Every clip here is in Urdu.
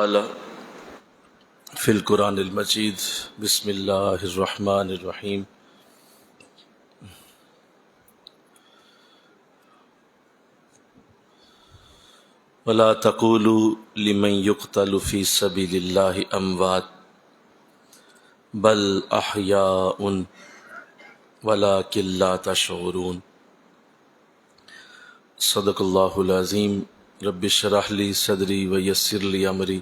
تعالی فی القرآن المجید بسم اللہ الرحمن الرحیم ولا تقولوا لمن يقتل في سبيل الله اموات بل احیاء ولكن لا تشعرون صدق اللہ العظیم رب اشرح لی صدری ویسر لی امری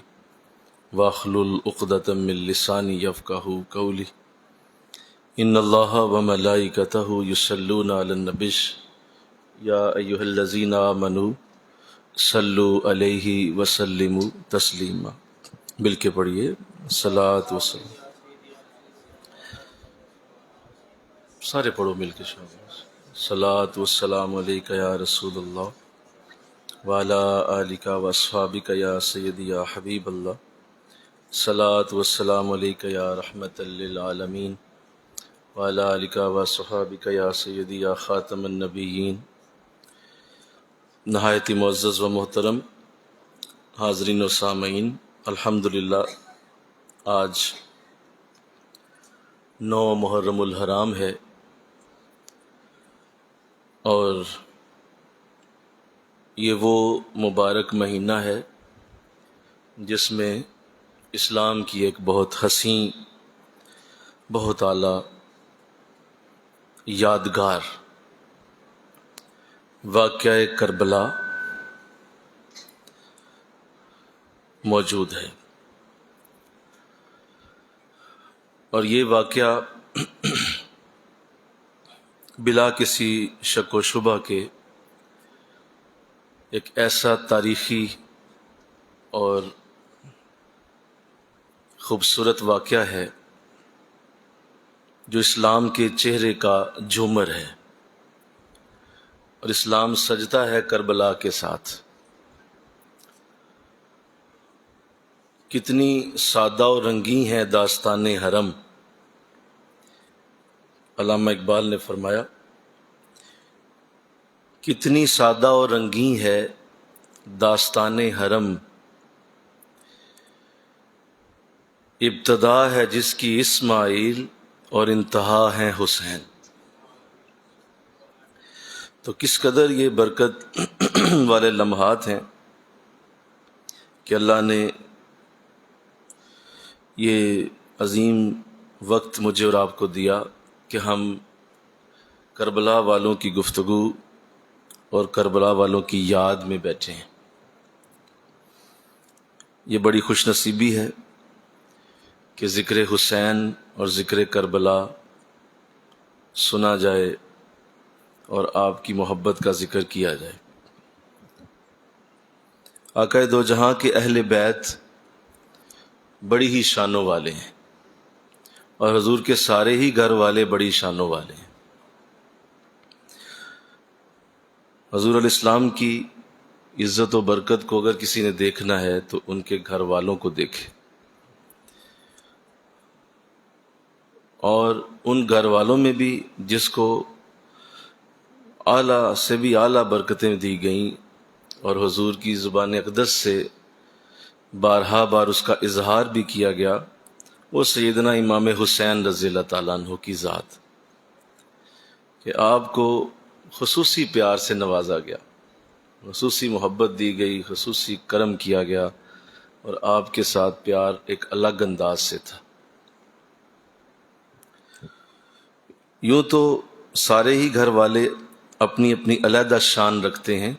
واحلل عقدۃ من لسانی یفقہوا قولی ان اللہ وملائکتہ یصلون علی النبی یا ایھا الذین آمنوا صلوا علیہ وسلموا تسلیما۔ مل کے پڑھیے صلاۃ وسلام، سارے پڑھو مل کے شاباش۔ صلاۃ والسلام علیک یا رسول اللہ وعلی آلک واصحابک یا سیدی یا حبیب اللہ، صلاۃ والسلام علیک یا رحمۃ للعالمین وعلی آلک واصحابک یا سیدی یا خاتم النبیین۔ نہایت معزز و محترم حاضرین و سامعین، الحمدللہ آج 9 محرم الحرام ہے اور یہ وہ مبارک مہینہ ہے جس میں اسلام کی ایک بہت حسین، بہت اعلیٰ، یادگار واقعہ کربلا موجود ہے، اور یہ واقعہ بلا کسی شک و شبہ کے ایک ایسا تاریخی اور خوبصورت واقعہ ہے جو اسلام کے چہرے کا جھومر ہے، اور اسلام سجتا ہے کربلا کے ساتھ۔ کتنی سادہ و رنگین ہے داستان حرم۔ علامہ اقبال نے فرمایا کتنی سادہ و رنگین ہے داستان حرم، ابتدا ہے جس کی اسماعیل اور انتہا ہے حسین۔ تو کس قدر یہ برکت والے لمحات ہیں کہ اللہ نے یہ عظیم وقت مجھے اور آپ کو دیا کہ ہم کربلا والوں کی گفتگو اور کربلا والوں کی یاد میں بیٹھے ہیں۔ یہ بڑی خوش نصیبی ہے کہ ذکر حسین اور ذکر کربلا سنا جائے اور آپ کی محبت کا ذکر کیا جائے۔ آقا دو جہاں کے اہل بیت بڑی ہی شانوں والے ہیں، اور حضور کے سارے ہی گھر والے بڑی شانوں والے ہیں۔ حضور علیہ السلام کی عزت و برکت کو اگر کسی نے دیکھنا ہے تو ان کے گھر والوں کو دیکھے، اور ان گھر والوں میں بھی جس کو اعلیٰ سے بھی اعلیٰ برکتیں دی گئیں اور حضور کی زبان اقدس سے بارہا بار اس کا اظہار بھی کیا گیا، وہ سیدنا امام حسین رضی اللہ تعالیٰ عنہ کی ذات، کہ آپ کو خصوصی پیار سے نوازا گیا، خصوصی محبت دی گئی، خصوصی کرم کیا گیا، اور آپ کے ساتھ پیار ایک الگ انداز سے تھا۔ یوں تو سارے ہی گھر والے اپنی اپنی علیحدہ شان رکھتے ہیں،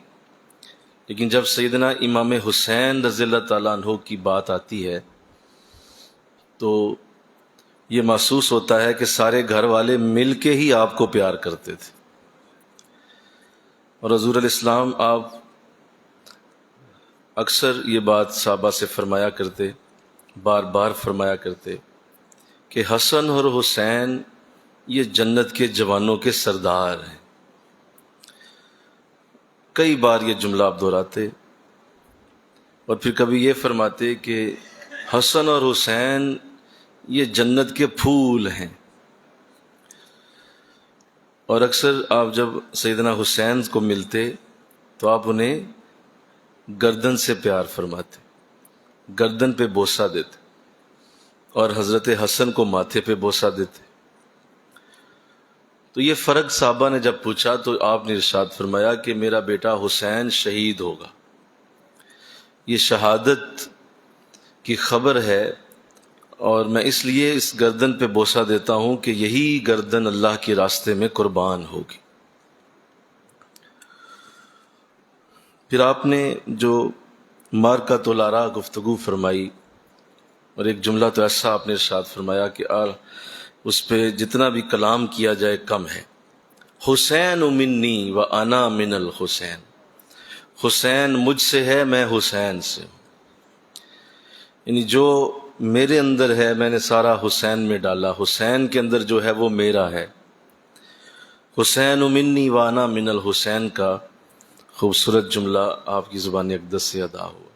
لیکن جب سیدنا امام حسین رضی اللہ تعالیٰ عنہ کی بات آتی ہے تو یہ محسوس ہوتا ہے کہ سارے گھر والے مل کے ہی آپ کو پیار کرتے تھے۔ اور حضور علیہ السلام آپ اکثر یہ بات صحابہ سے فرمایا کرتے، بار بار فرمایا کرتے کہ حسن اور حسین یہ جنت کے جوانوں کے سردار ہیں۔ کئی بار یہ جملہ آپ دہراتے، اور پھر کبھی یہ فرماتے کہ حسن اور حسین یہ جنت کے پھول ہیں۔ اور اکثر آپ جب سیدنا حسین کو ملتے تو آپ انہیں گردن سے پیار فرماتے، گردن پہ بوسہ دیتے اور حضرت حسن کو ماتھے پہ بوسہ دیتے. تو یہ فرق صحابہ نے جب پوچھا تو آپ نے ارشاد فرمایا کہ میرا بیٹا حسین شہید ہوگا. یہ شہادت کی خبر ہے، اور میں اس لیے اس گردن پہ بوسہ دیتا ہوں کہ یہی گردن اللہ کے راستے میں قربان ہوگی. پھر آپ نے جو مارکۃ الآراء گفتگو فرمائی، اور ایک جملہ تو ایسا آپ نے ارشاد فرمایا کہ اس پہ جتنا بھی کلام کیا جائے کم ہے. حسین منی و انا من الحسین، حسین مجھ سے ہے، میں حسین سے ہوں. یعنی جو میرے اندر ہے میں نے سارا حسین میں ڈالا، حسین کے اندر جو ہے وہ میرا ہے. حسین منی و انا من الحسین کا خوبصورت جملہ آپ کی زبان اقدس سے ادا ہوا.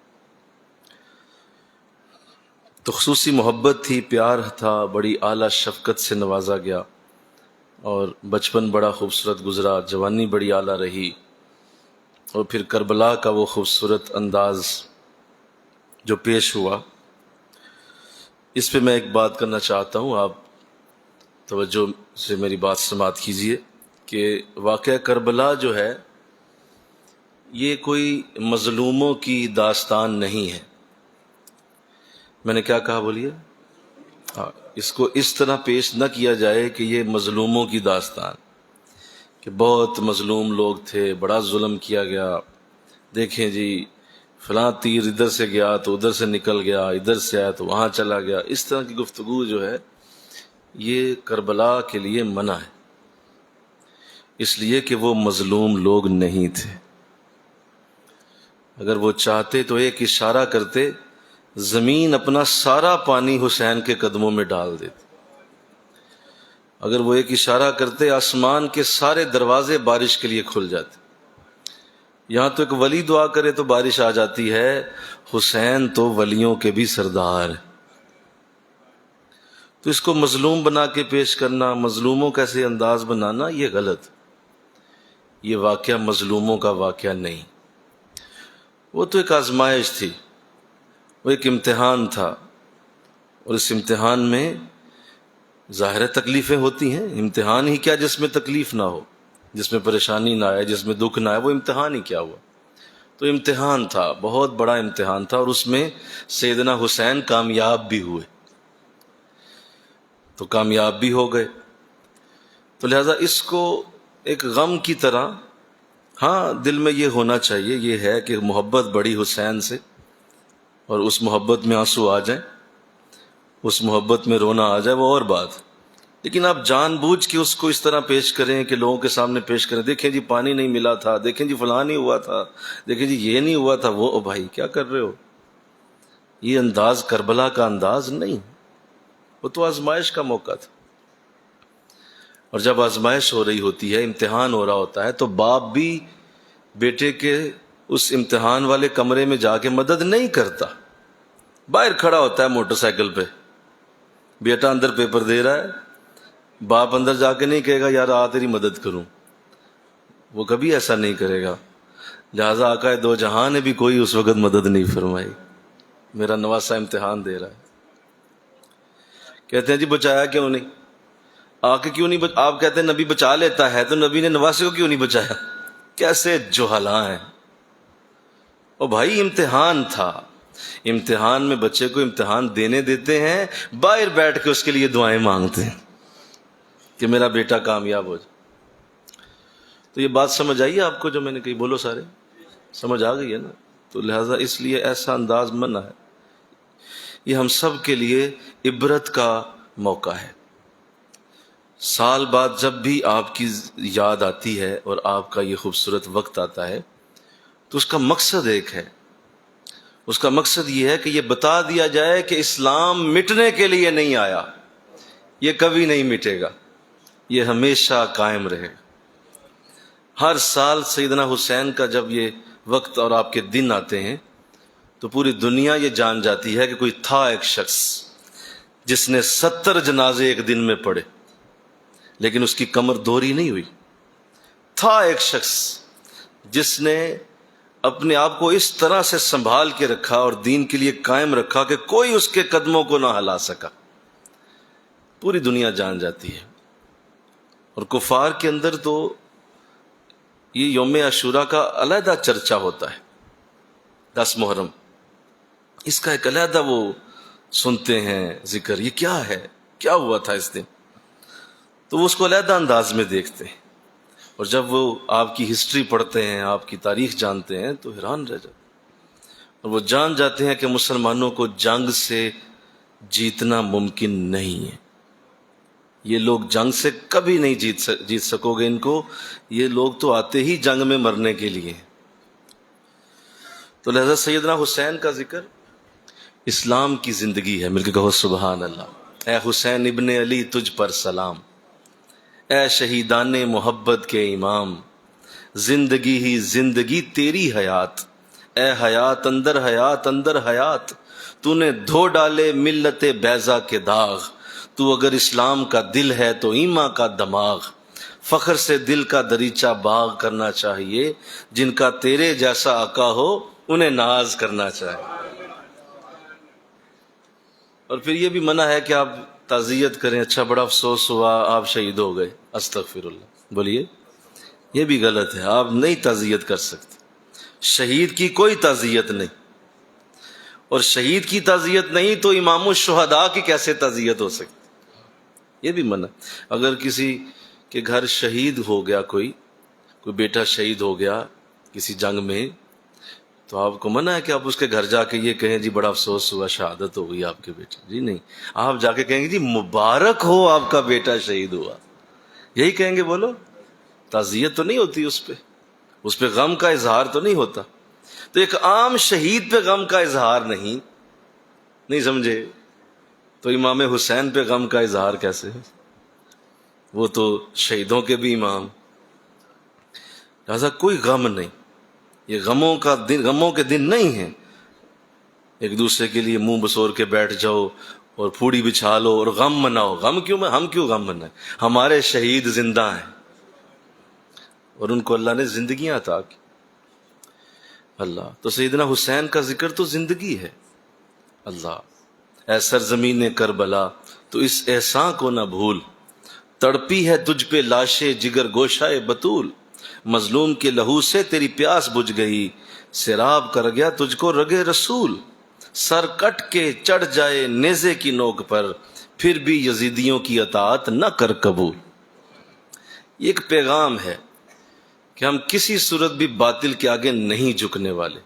تو خصوصی محبت تھی، پیار تھا، بڑی اعلیٰ شفقت سے نوازا گیا، اور بچپن بڑا خوبصورت گزرا، جوانی بڑی اعلیٰ رہی، اور پھر کربلا کا وہ خوبصورت انداز جو پیش ہوا. اس پہ میں ایک بات کرنا چاہتا ہوں، آپ توجہ سے میری بات سماعت کیجیے کہ واقعہ کربلا جو ہے یہ کوئی مظلوموں کی داستان نہیں ہے. میں نے کیا کہا بولیے؟ اس کو اس طرح پیش نہ کیا جائے کہ یہ مظلوموں کی داستان، کہ بہت مظلوم لوگ تھے، بڑا ظلم کیا گیا، دیکھیں جی فلاں تیر ادھر سے گیا تو ادھر سے نکل گیا، ادھر سے آیا تو وہاں چلا گیا. اس طرح کی گفتگو جو ہے یہ کربلا کے لیے منع ہے، اس لیے کہ وہ مظلوم لوگ نہیں تھے. اگر وہ چاہتے تو ایک اشارہ کرتے، زمین اپنا سارا پانی حسین کے قدموں میں ڈال دیتی. اگر وہ ایک اشارہ کرتے آسمان کے سارے دروازے بارش کے لیے کھل جاتے. یہاں تو ایک ولی دعا کرے تو بارش آ جاتی ہے، حسین تو ولیوں کے بھی سردار. تو اس کو مظلوم بنا کے پیش کرنا، مظلوموں کا ایسے انداز بنانا، یہ غلط. یہ واقعہ مظلوموں کا واقعہ نہیں، وہ تو ایک آزمائش تھی، وہ ایک امتحان تھا، اور اس امتحان میں ظاہر تکلیفیں ہوتی ہیں. امتحان ہی کیا جس میں تکلیف نہ ہو، جس میں پریشانی نہ آئے، جس میں دکھ نہ آئے، وہ امتحان ہی کیا ہوا. تو امتحان تھا، بہت بڑا امتحان تھا، اور اس میں سیدنا حسین کامیاب بھی ہوئے، تو کامیاب بھی ہو گئے. تو لہذا اس کو ایک غم کی طرح، ہاں دل میں یہ ہونا چاہیے، یہ ہے کہ محبت بڑی حسین سے، اور اس محبت میں آنسو آ جائیں، اس محبت میں رونا آ جائے، وہ اور بات. لیکن آپ جان بوجھ کے اس کو اس طرح پیش کریں کہ لوگوں کے سامنے پیش کریں، دیکھیں جی پانی نہیں ملا تھا، دیکھیں جی فلاں نہیں ہوا تھا، دیکھیں جی یہ نہیں ہوا تھا، وہ بھائی کیا کر رہے ہو؟ یہ انداز کربلا کا انداز نہیں، وہ تو آزمائش کا موقع تھا. اور جب آزمائش ہو رہی ہوتی ہے، امتحان ہو رہا ہوتا ہے، تو باپ بھی بیٹے کے اس امتحان والے کمرے میں جا کے مدد نہیں کرتا. باہر کھڑا ہوتا ہے موٹر سائیکل پہ، بیٹا اندر پیپر دے رہا ہے، باپ اندر جا کے نہیں کہے گا یار آ تیری مدد کروں، وہ کبھی ایسا نہیں کرے گا. لہٰذا آقا دو جہاں نے بھی کوئی اس وقت مدد نہیں فرمائی، میرا نواسا امتحان دے رہا ہے. کہتے ہیں جی بچایا کیوں نہیں؟ آقا کیوں نہیں آپ کہتے ہیں نبی بچا لیتا ہے، تو نبی نے نواسے کو کیوں نہیں بچایا؟ کیسے جہلا ہیں. او بھائی امتحان تھا، امتحان میں بچے کو امتحان دینے دیتے ہیں، باہر بیٹھ کے اس کے لیے دعائیں مانگتے ہیں کہ میرا بیٹا کامیاب ہو جائے. تو یہ بات سمجھ آئی آپ کو جو میں نے کہی؟ بولو سارے، سمجھ آ گئی ہے نا؟ تو لہٰذا اس لیے ایسا انداز منع ہے. یہ ہم سب کے لیے عبرت کا موقع ہے. سال بعد جب بھی آپ کی یاد آتی ہے اور آپ کا یہ خوبصورت وقت آتا ہے، تو اس کا مقصد ایک ہے. اس کا مقصد یہ ہے کہ یہ بتا دیا جائے کہ اسلام مٹنے کے لیے نہیں آیا، یہ کبھی نہیں مٹے گا، یہ ہمیشہ قائم رہے گا. ہر سال سیدنا حسین کا جب یہ وقت اور آپ کے دن آتے ہیں تو پوری دنیا یہ جان جاتی ہے کہ کوئی تھا ایک شخص جس نے 70 جنازے ایک دن میں پڑھے، لیکن اس کی کمر دوہری نہیں ہوئی. تھا ایک شخص جس نے اپنے آپ کو اس طرح سے سنبھال کے رکھا اور دین کے لیے قائم رکھا کہ کوئی اس کے قدموں کو نہ ہلا سکا. پوری دنیا جان جاتی ہے. اور کفار کے اندر تو یہ یوم عاشوراء کا علیحدہ چرچا ہوتا ہے. 10 محرم اس کا ایک علیحدہ وہ سنتے ہیں ذکر، یہ کیا ہے، کیا ہوا تھا اس دن، تو وہ اس کو علیحدہ انداز میں دیکھتے ہیں. اور جب وہ آپ کی ہسٹری پڑھتے ہیں، آپ کی تاریخ جانتے ہیں تو حیران رہ جاتے ہیں. اور وہ جان جاتے ہیں کہ مسلمانوں کو جنگ سے جیتنا ممکن نہیں ہے. یہ لوگ جنگ سے کبھی نہیں جیت سکو گے ان کو، یہ لوگ تو آتے ہی جنگ میں مرنے کے لیے. تو لہذا سیدنا حسین کا ذکر اسلام کی زندگی ہے. مل کے کہو سبحان اللہ. اے حسین ابن علی تجھ پر سلام، اے شہیدان محبت کے امام، زندگی ہی زندگی تیری حیات، اے حیات اندر حیات، تو نے دھو ڈالے ملت بیضا کے داغ، تو اگر اسلام کا دل ہے تو ایمان کا دماغ، فخر سے دل کا دریچہ باغ کرنا چاہیے، جن کا تیرے جیسا آقا ہو انہیں ناز کرنا چاہیے. اور پھر یہ بھی منع ہے کہ آپ تعزیت کریں. اچھا بڑا افسوس ہوا آپ شہید ہو گئے، استغفر اللہ. بولیے یہ بھی غلط ہے، آپ نہیں تعزیت کر سکتے. شہید کی کوئی تعزیت نہیں، اور شہید کی تعزیت نہیں تو امام الشہداء کی کیسے تعزیت ہو سکتی؟ یہ بھی منع. اگر کسی کے گھر شہید ہو گیا، کوئی بیٹا شہید ہو گیا کسی جنگ میں، تو آپ کو منع ہے کہ آپ اس کے گھر جا کے یہ کہیں جی بڑا افسوس ہوا شہادت ہو گئی آپ کے بیٹے. جی نہیں، آپ جا کے کہیں گے جی مبارک ہو آپ کا بیٹا شہید ہوا. یہی کہیں گے. بولو تعزیت تو نہیں ہوتی اس پہ غم کا اظہار تو نہیں ہوتا. تو ایک عام شہید پہ غم کا اظہار نہیں سمجھے تو امام حسین پہ غم کا اظہار کیسے؟ وہ تو شہیدوں کے بھی امام. لہذا کوئی غم نہیں، یہ غموں کے دن نہیں ہیں. ایک دوسرے کے لیے منہ بسور کے بیٹھ جاؤ اور پھوڑی بچھا لو اور غم مناؤ. ہم کیوں غم منائیں؟ ہمارے شہید زندہ ہیں اور ان کو اللہ نے زندگیاں عطا کی. اللہ تو سیدنا حسین کا ذکر تو زندگی ہے. اللہ اے سرزمین کربلا تو اس احسان کو نہ بھول، تڑپی ہے تجھ پہ لاشے جگر گوشائے بطول، مظلوم کے لہو سے تیری پیاس بجھ گئی، سیراب کر گیا تجھ کو رگے رسول، سر کٹ کے چڑھ جائے نیزے کی نوک پر، پھر بھی یزیدیوں کی اطاعت نہ کر قبول. یہ ایک پیغام ہے کہ ہم کسی صورت بھی باطل کے آگے نہیں جھکنے والے،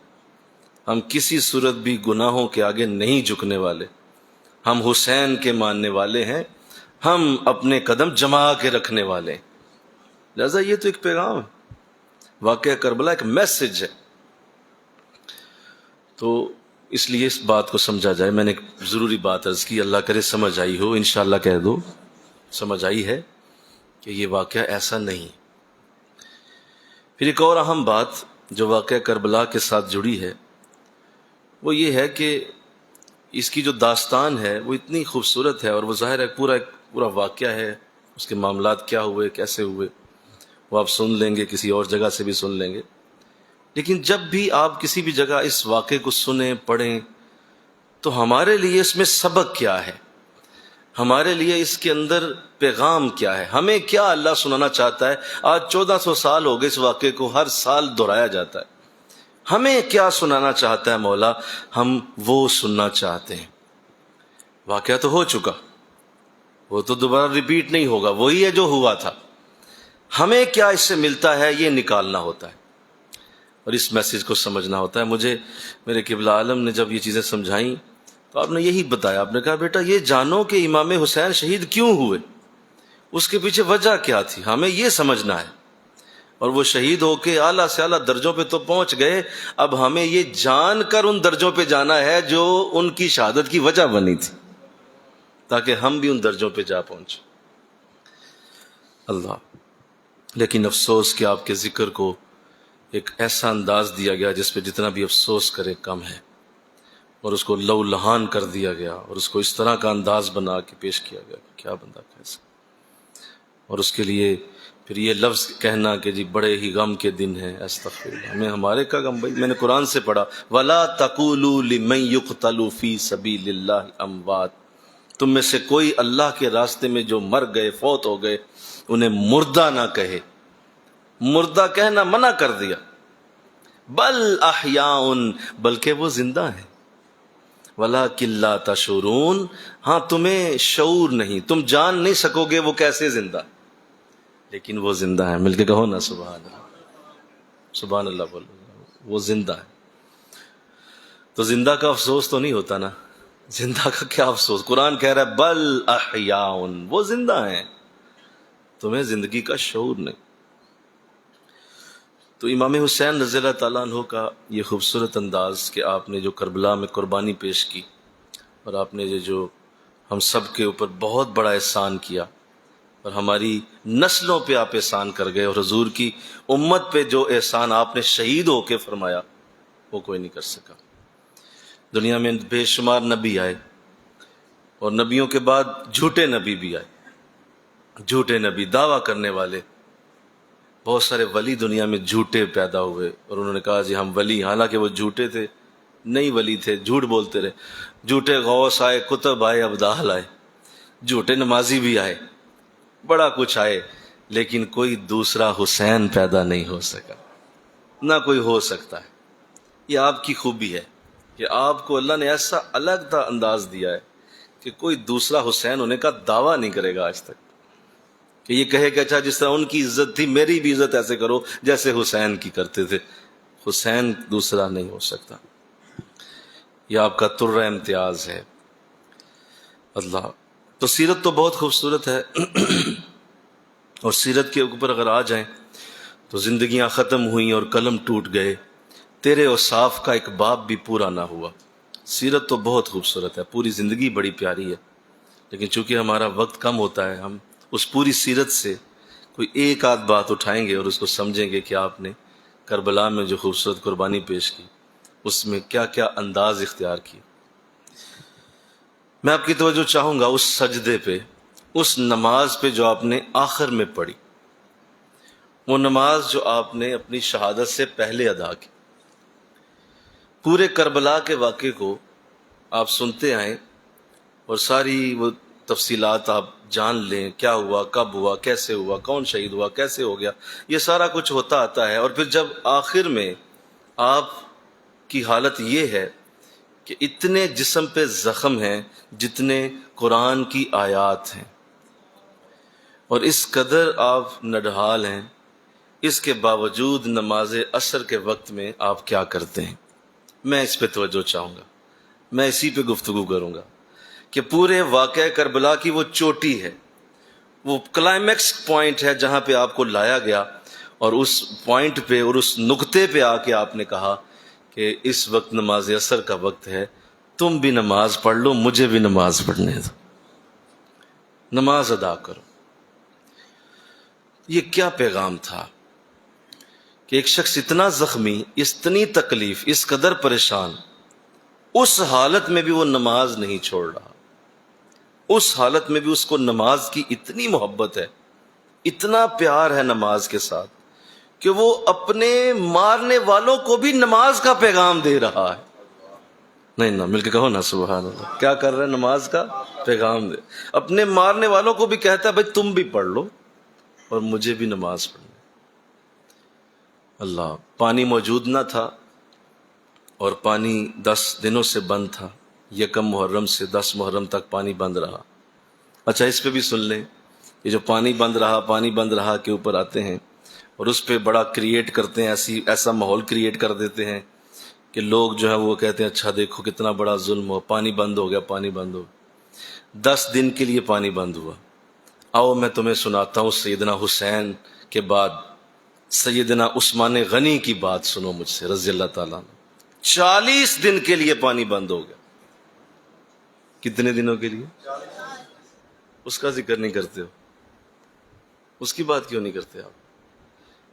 ہم کسی صورت بھی گناہوں کے آگے نہیں جھکنے والے. ہم حسین کے ماننے والے ہیں، ہم اپنے قدم جما کے رکھنے والے ہیں. لہذا یہ تو ایک پیغام ہے، واقعہ کربلا ایک میسج ہے. تو اس لیے اس بات کو سمجھا جائے. میں نے ایک ضروری بات عرض کی، اللہ کرے سمجھ آئی ہو. انشاءاللہ کہہ دو سمجھ آئی ہے کہ یہ واقعہ ایسا نہیں. پھر ایک اور اہم بات جو واقعہ کربلا کے ساتھ جڑی ہے وہ یہ ہے کہ اس کی جو داستان ہے وہ اتنی خوبصورت ہے، اور وہ ظاہر ہے پورا واقعہ ہے. اس کے معاملات کیا ہوئے، کیسے ہوئے، وہ آپ سن لیں گے، کسی اور جگہ سے بھی سن لیں گے. لیکن جب بھی آپ کسی بھی جگہ اس واقعے کو سنیں پڑھیں تو ہمارے لیے اس میں سبق کیا ہے، ہمارے لیے اس کے اندر پیغام کیا ہے، ہمیں کیا اللہ سنانا چاہتا ہے. آج 1400 سال ہو گئے اس واقعے کو، ہر سال دہرایا جاتا ہے. ہمیں کیا سنانا چاہتا ہے مولا، ہم وہ سننا چاہتے ہیں. واقعہ تو ہو چکا، وہ تو دوبارہ ریپیٹ نہیں ہوگا، وہی ہے جو ہوا تھا. ہمیں کیا اس سے ملتا ہے یہ نکالنا ہوتا ہے اور اس میسج کو سمجھنا ہوتا ہے. مجھے میرے قبلہ عالم نے جب یہ چیزیں سمجھائیں تو آپ نے یہی بتایا. آپ نے کہا بیٹا یہ جانو کہ امام حسین شہید کیوں ہوئے، اس کے پیچھے وجہ کیا تھی، ہمیں یہ سمجھنا ہے. اور وہ شہید ہو کے اعلیٰ سے اعلیٰ درجوں پہ تو پہنچ گئے، اب ہمیں یہ جان کر ان درجوں پہ جانا ہے جو ان کی شہادت کی وجہ بنی تھی، تاکہ ہم بھی ان درجوں پہ جا پہنچیں. اللہ لیکن افسوس کہ آپ کے ذکر کو ایک ایسا انداز دیا گیا جس پہ جتنا بھی افسوس کرے کم ہے، اور اس کو لو لہان کر دیا گیا، اور اس کو اس طرح کا انداز بنا کے پیش کیا گیا کہ کیا بندہ کیسا. اور اس کے لیے پھر یہ لفظ کہنا کہ جی بڑے ہی غم کے دن ہیں، استغفر اللہ، ہمیں ہمارے کا غم بھائی؟ میں نے قرآن سے پڑھا وَلَا تَقُولُوا لِمَن يُقْتَلُ فِي سَبِيلِ اللَّهِ اموات، تم میں سے کوئی اللہ کے راستے میں جو مر گئے، فوت ہو گئے، انہیں مردہ نہ کہے۔ مردہ کہنا منع کر دیا، بل احیاء، بلکہ وہ زندہ ہیں، وَلَٰكِن لَّا تَشْعُرُونَ، ہاں تمہیں شعور نہیں، تم جان نہیں سکو گے وہ کیسے زندہ، لیکن وہ زندہ ہیں۔ مل کے کہو نا سبحان اللہ، سبحان اللہ بولو، وہ زندہ ہے۔ تو زندہ کا افسوس تو نہیں ہوتا نا، زندہ کا کیا افسوس؟ قرآن کہہ رہا ہے بل احیاء، وہ زندہ ہیں، تمہیں زندگی کا شعور نہیں۔ تو امام حسین رضی اللہ تعالیٰ عنہ کا یہ خوبصورت انداز کہ آپ نے جو کربلا میں قربانی پیش کی، اور آپ نے یہ جو ہم سب کے اوپر بہت بڑا احسان کیا، اور ہماری نسلوں پہ آپ احسان کر گئے، اور حضور کی امت پہ جو احسان آپ نے شہید ہو کے فرمایا وہ کوئی نہیں کر سکا۔ دنیا میں بے شمار نبی آئے، اور نبیوں کے بعد جھوٹے نبی بھی آئے، جھوٹے نبی دعویٰ کرنے والے، بہت سارے ولی دنیا میں جھوٹے پیدا ہوئے، اور انہوں نے کہا جی ہم ولی، حالانکہ وہ جھوٹے تھے، نہیں ولی تھے، جھوٹ بولتے رہے۔ جھوٹے غوث آئے، کتب آئے، ابدال آئے، جھوٹے نمازی بھی آئے، بڑا کچھ آئے، لیکن کوئی دوسرا حسین پیدا نہیں ہو سکا، نہ کوئی ہو سکتا ہے۔ یہ آپ کی خوبی ہے کہ آپ کو اللہ نے ایسا الگ انداز دیا ہے کہ کوئی دوسرا حسین ہونے کا دعویٰ نہیں کرے گا آج تک، کہ یہ کہے کہ اچھا جس طرح ان کی عزت تھی میری بھی عزت ایسے کرو جیسے حسین کی کرتے تھے۔ حسین دوسرا نہیں ہو سکتا، یہ آپ کا ترہ امتیاز ہے۔ اللہ، تو سیرت تو بہت خوبصورت ہے، اور سیرت کے اوپر اگر آ جائیں تو زندگیاں ختم ہوئیں اور قلم ٹوٹ گئے، تیرے اوصاف کا ایک باب بھی پورا نہ ہوا۔ سیرت تو بہت خوبصورت ہے، پوری زندگی بڑی پیاری ہے، لیکن چونکہ ہمارا وقت کم ہوتا ہے، ہم اس پوری سیرت سے کوئی ایک آدھ بات اٹھائیں گے اور اس کو سمجھیں گے کہ آپ نے کربلا میں جو خوبصورت قربانی پیش کی اس میں کیا کیا انداز اختیار کیے۔ میں آپ کی توجہ چاہوں گا اس سجدے پہ، اس نماز پہ جو آپ نے آخر میں پڑھی، وہ نماز جو آپ نے اپنی شہادت سے پہلے ادا کی۔ پورے کربلا کے واقعے کو آپ سنتے آئیں اور ساری وہ تفصیلات آپ جان لیں، کیا ہوا، کب ہوا، کیسے ہوا، کون شہید ہوا، کیسے ہو گیا، یہ سارا کچھ ہوتا آتا ہے۔ اور پھر جب آخر میں آپ کی حالت یہ ہے کہ اتنے جسم پہ زخم ہیں جتنے قرآن کی آیات ہیں، اور اس قدر آپ نڈھال ہیں، اس کے باوجود نماز عصر کے وقت میں آپ کیا کرتے ہیں؟ میں اس پہ توجہ چاہوں گا، میں اسی پہ گفتگو کروں گا کہ پورے واقعہ کربلا کی وہ چوٹی ہے، وہ کلائمیکس پوائنٹ ہے جہاں پہ آپ کو لایا گیا، اور اس پوائنٹ پہ اور اس نقطے پہ آ کے آپ نے کہا کہ اس وقت نماز عصر کا وقت ہے، تم بھی نماز پڑھ لو، مجھے بھی نماز پڑھنے دو، نماز ادا کرو۔ یہ کیا پیغام تھا کہ ایک شخص اتنا زخمی، اتنی تکلیف، اس قدر پریشان، اس حالت میں بھی وہ نماز نہیں چھوڑ رہا، اس حالت میں بھی اس کو نماز کی اتنی محبت ہے، اتنا پیار ہے نماز کے ساتھ کہ وہ اپنے مارنے والوں کو بھی نماز کا پیغام دے رہا ہے۔ نہیں نہ مل کے کہو نا سبحان اللہ، کیا کر رہے ہیں؟ نماز کا پیغام دے، اپنے مارنے والوں کو بھی کہتا ہے بھائی تم بھی پڑھ لو اور مجھے بھی نماز پڑھنی۔ اللہ، پانی موجود نہ تھا، اور پانی 10 دنوں سے بند تھا، 1 محرم سے 10 محرم تک پانی بند رہا۔ اچھا اس پہ بھی سن لیں، یہ جو پانی بند رہا کے اوپر آتے ہیں اور اس پہ بڑا کریٹ کرتے ہیں، ایسا ماحول کریٹ کر دیتے ہیں کہ لوگ جو ہے وہ کہتے ہیں اچھا دیکھو کتنا بڑا ظلم ہو، پانی بند ہو گیا، پانی بند ہو گیا۔ 10 دن کے لیے پانی بند ہوا۔ آؤ میں تمہیں سناتا ہوں سیدنا حسین کے بعد سیدنا عثمان غنی کی بات، سنو مجھ سے رضی اللہ تعالیٰ عنہ۔ 40 دن کے لیے پانی بند ہو گیا۔ کتنے دنوں کے لیے؟ اس کا ذکر نہیں کرتے ہو، اس کی بات کیوں نہیں کرتے آپ؟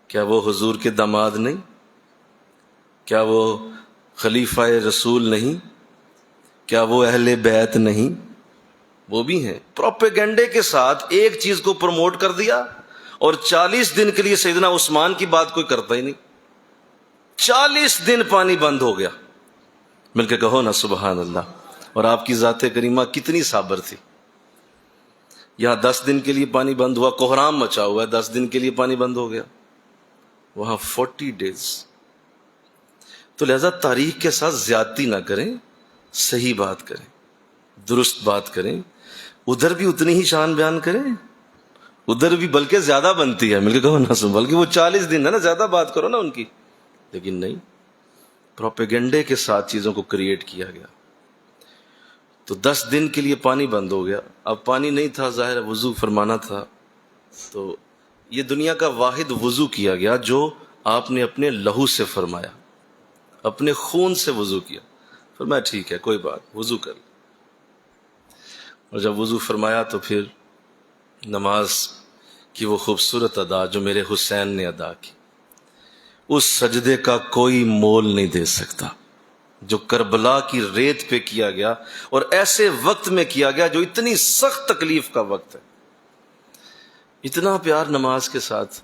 کیا وہ حضور کے داماد نہیں؟ کیا وہ خلیفہ رسول نہیں؟ کیا وہ اہل بیت نہیں؟ وہ بھی ہیں۔ پروپیگنڈے کے ساتھ ایک چیز کو پروموٹ کر دیا اور 40 دن کے لیے سیدنا عثمان کی بات کوئی کرتا ہی نہیں. 40 دن پانی بند ہو گیا. مل کے کہو نا سبحان اللہ. اور آپ کی ذات کریمہ کتنی صابر تھی. یہاں 10 دن کے لیے پانی بند ہوا, کوہرام مچا ہوا ہے, 10 دن کے لیے پانی بند ہو گیا. وہاں 40 ڈیز. تو لہذا تاریخ کے ساتھ زیادتی نہ کریں, صحیح بات کریں, درست بات کریں. ادھر بھی اتنی ہی شان بیان کریں, ادھر بھی بلکہ زیادہ بنتی ہے. مل کے کہو نا بلکہ وہ 40 دن ہے نا, زیادہ بات کرو نا ان کی. لیکن نہیں, پروپیگنڈے کے ساتھ چیزوں کو کریٹ کیا گیا. تو 10 دن کے لیے پانی بند ہو گیا. اب پانی نہیں تھا, ظاہر وضو فرمانا تھا. تو یہ دنیا کا واحد وضو کیا گیا جو آپ نے اپنے لہو سے فرمایا, اپنے خون سے وضو کیا. فرمایا ٹھیک ہے کوئی بات, وضو کر. اور جب وضو فرمایا تو پھر نماز کی وہ خوبصورت ادا جو میرے حسین نے ادا کی, اس سجدے کا کوئی مول نہیں دے سکتا جو کربلا کی ریت پہ کیا گیا, اور ایسے وقت میں کیا گیا جو اتنی سخت تکلیف کا وقت ہے. اتنا پیار نماز کے ساتھ,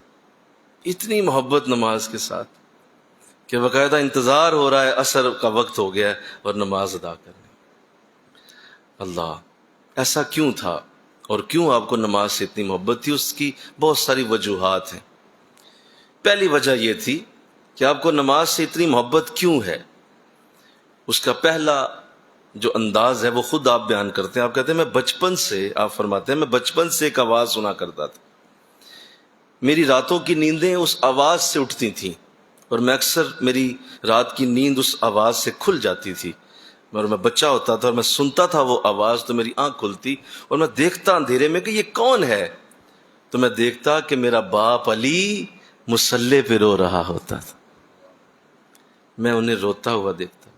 اتنی محبت نماز کے ساتھ کہ باقاعدہ انتظار ہو رہا ہے, عصر کا وقت ہو گیا ہے اور نماز ادا کرنی. اللہ, ایسا کیوں تھا اور کیوں آپ کو نماز سے اتنی محبت تھی؟ اس کی بہت ساری وجوہات ہیں. پہلی وجہ یہ تھی کہ آپ کو نماز سے اتنی محبت کیوں ہے. اس کا پہلا جو انداز ہے وہ خود آپ بیان کرتے ہیں. آپ کہتے ہیں میں بچپن سے, آپ فرماتے ہیں میں بچپن سے ایک آواز سنا کرتا تھا, میری راتوں کی نیندیں اس آواز سے اٹھتی تھیں, اور میں اکثر میری رات کی نیند اس آواز سے کھل جاتی تھی. اور میں بچہ ہوتا تھا اور میں سنتا تھا وہ آواز تو میری آنکھ کھلتی, اور میں دیکھتا اندھیرے میں کہ یہ کون ہے. تو میں دیکھتا کہ میرا باپ علی مصلی پہ رو رہا ہوتا تھا, میں انہیں روتا ہوا دیکھتا.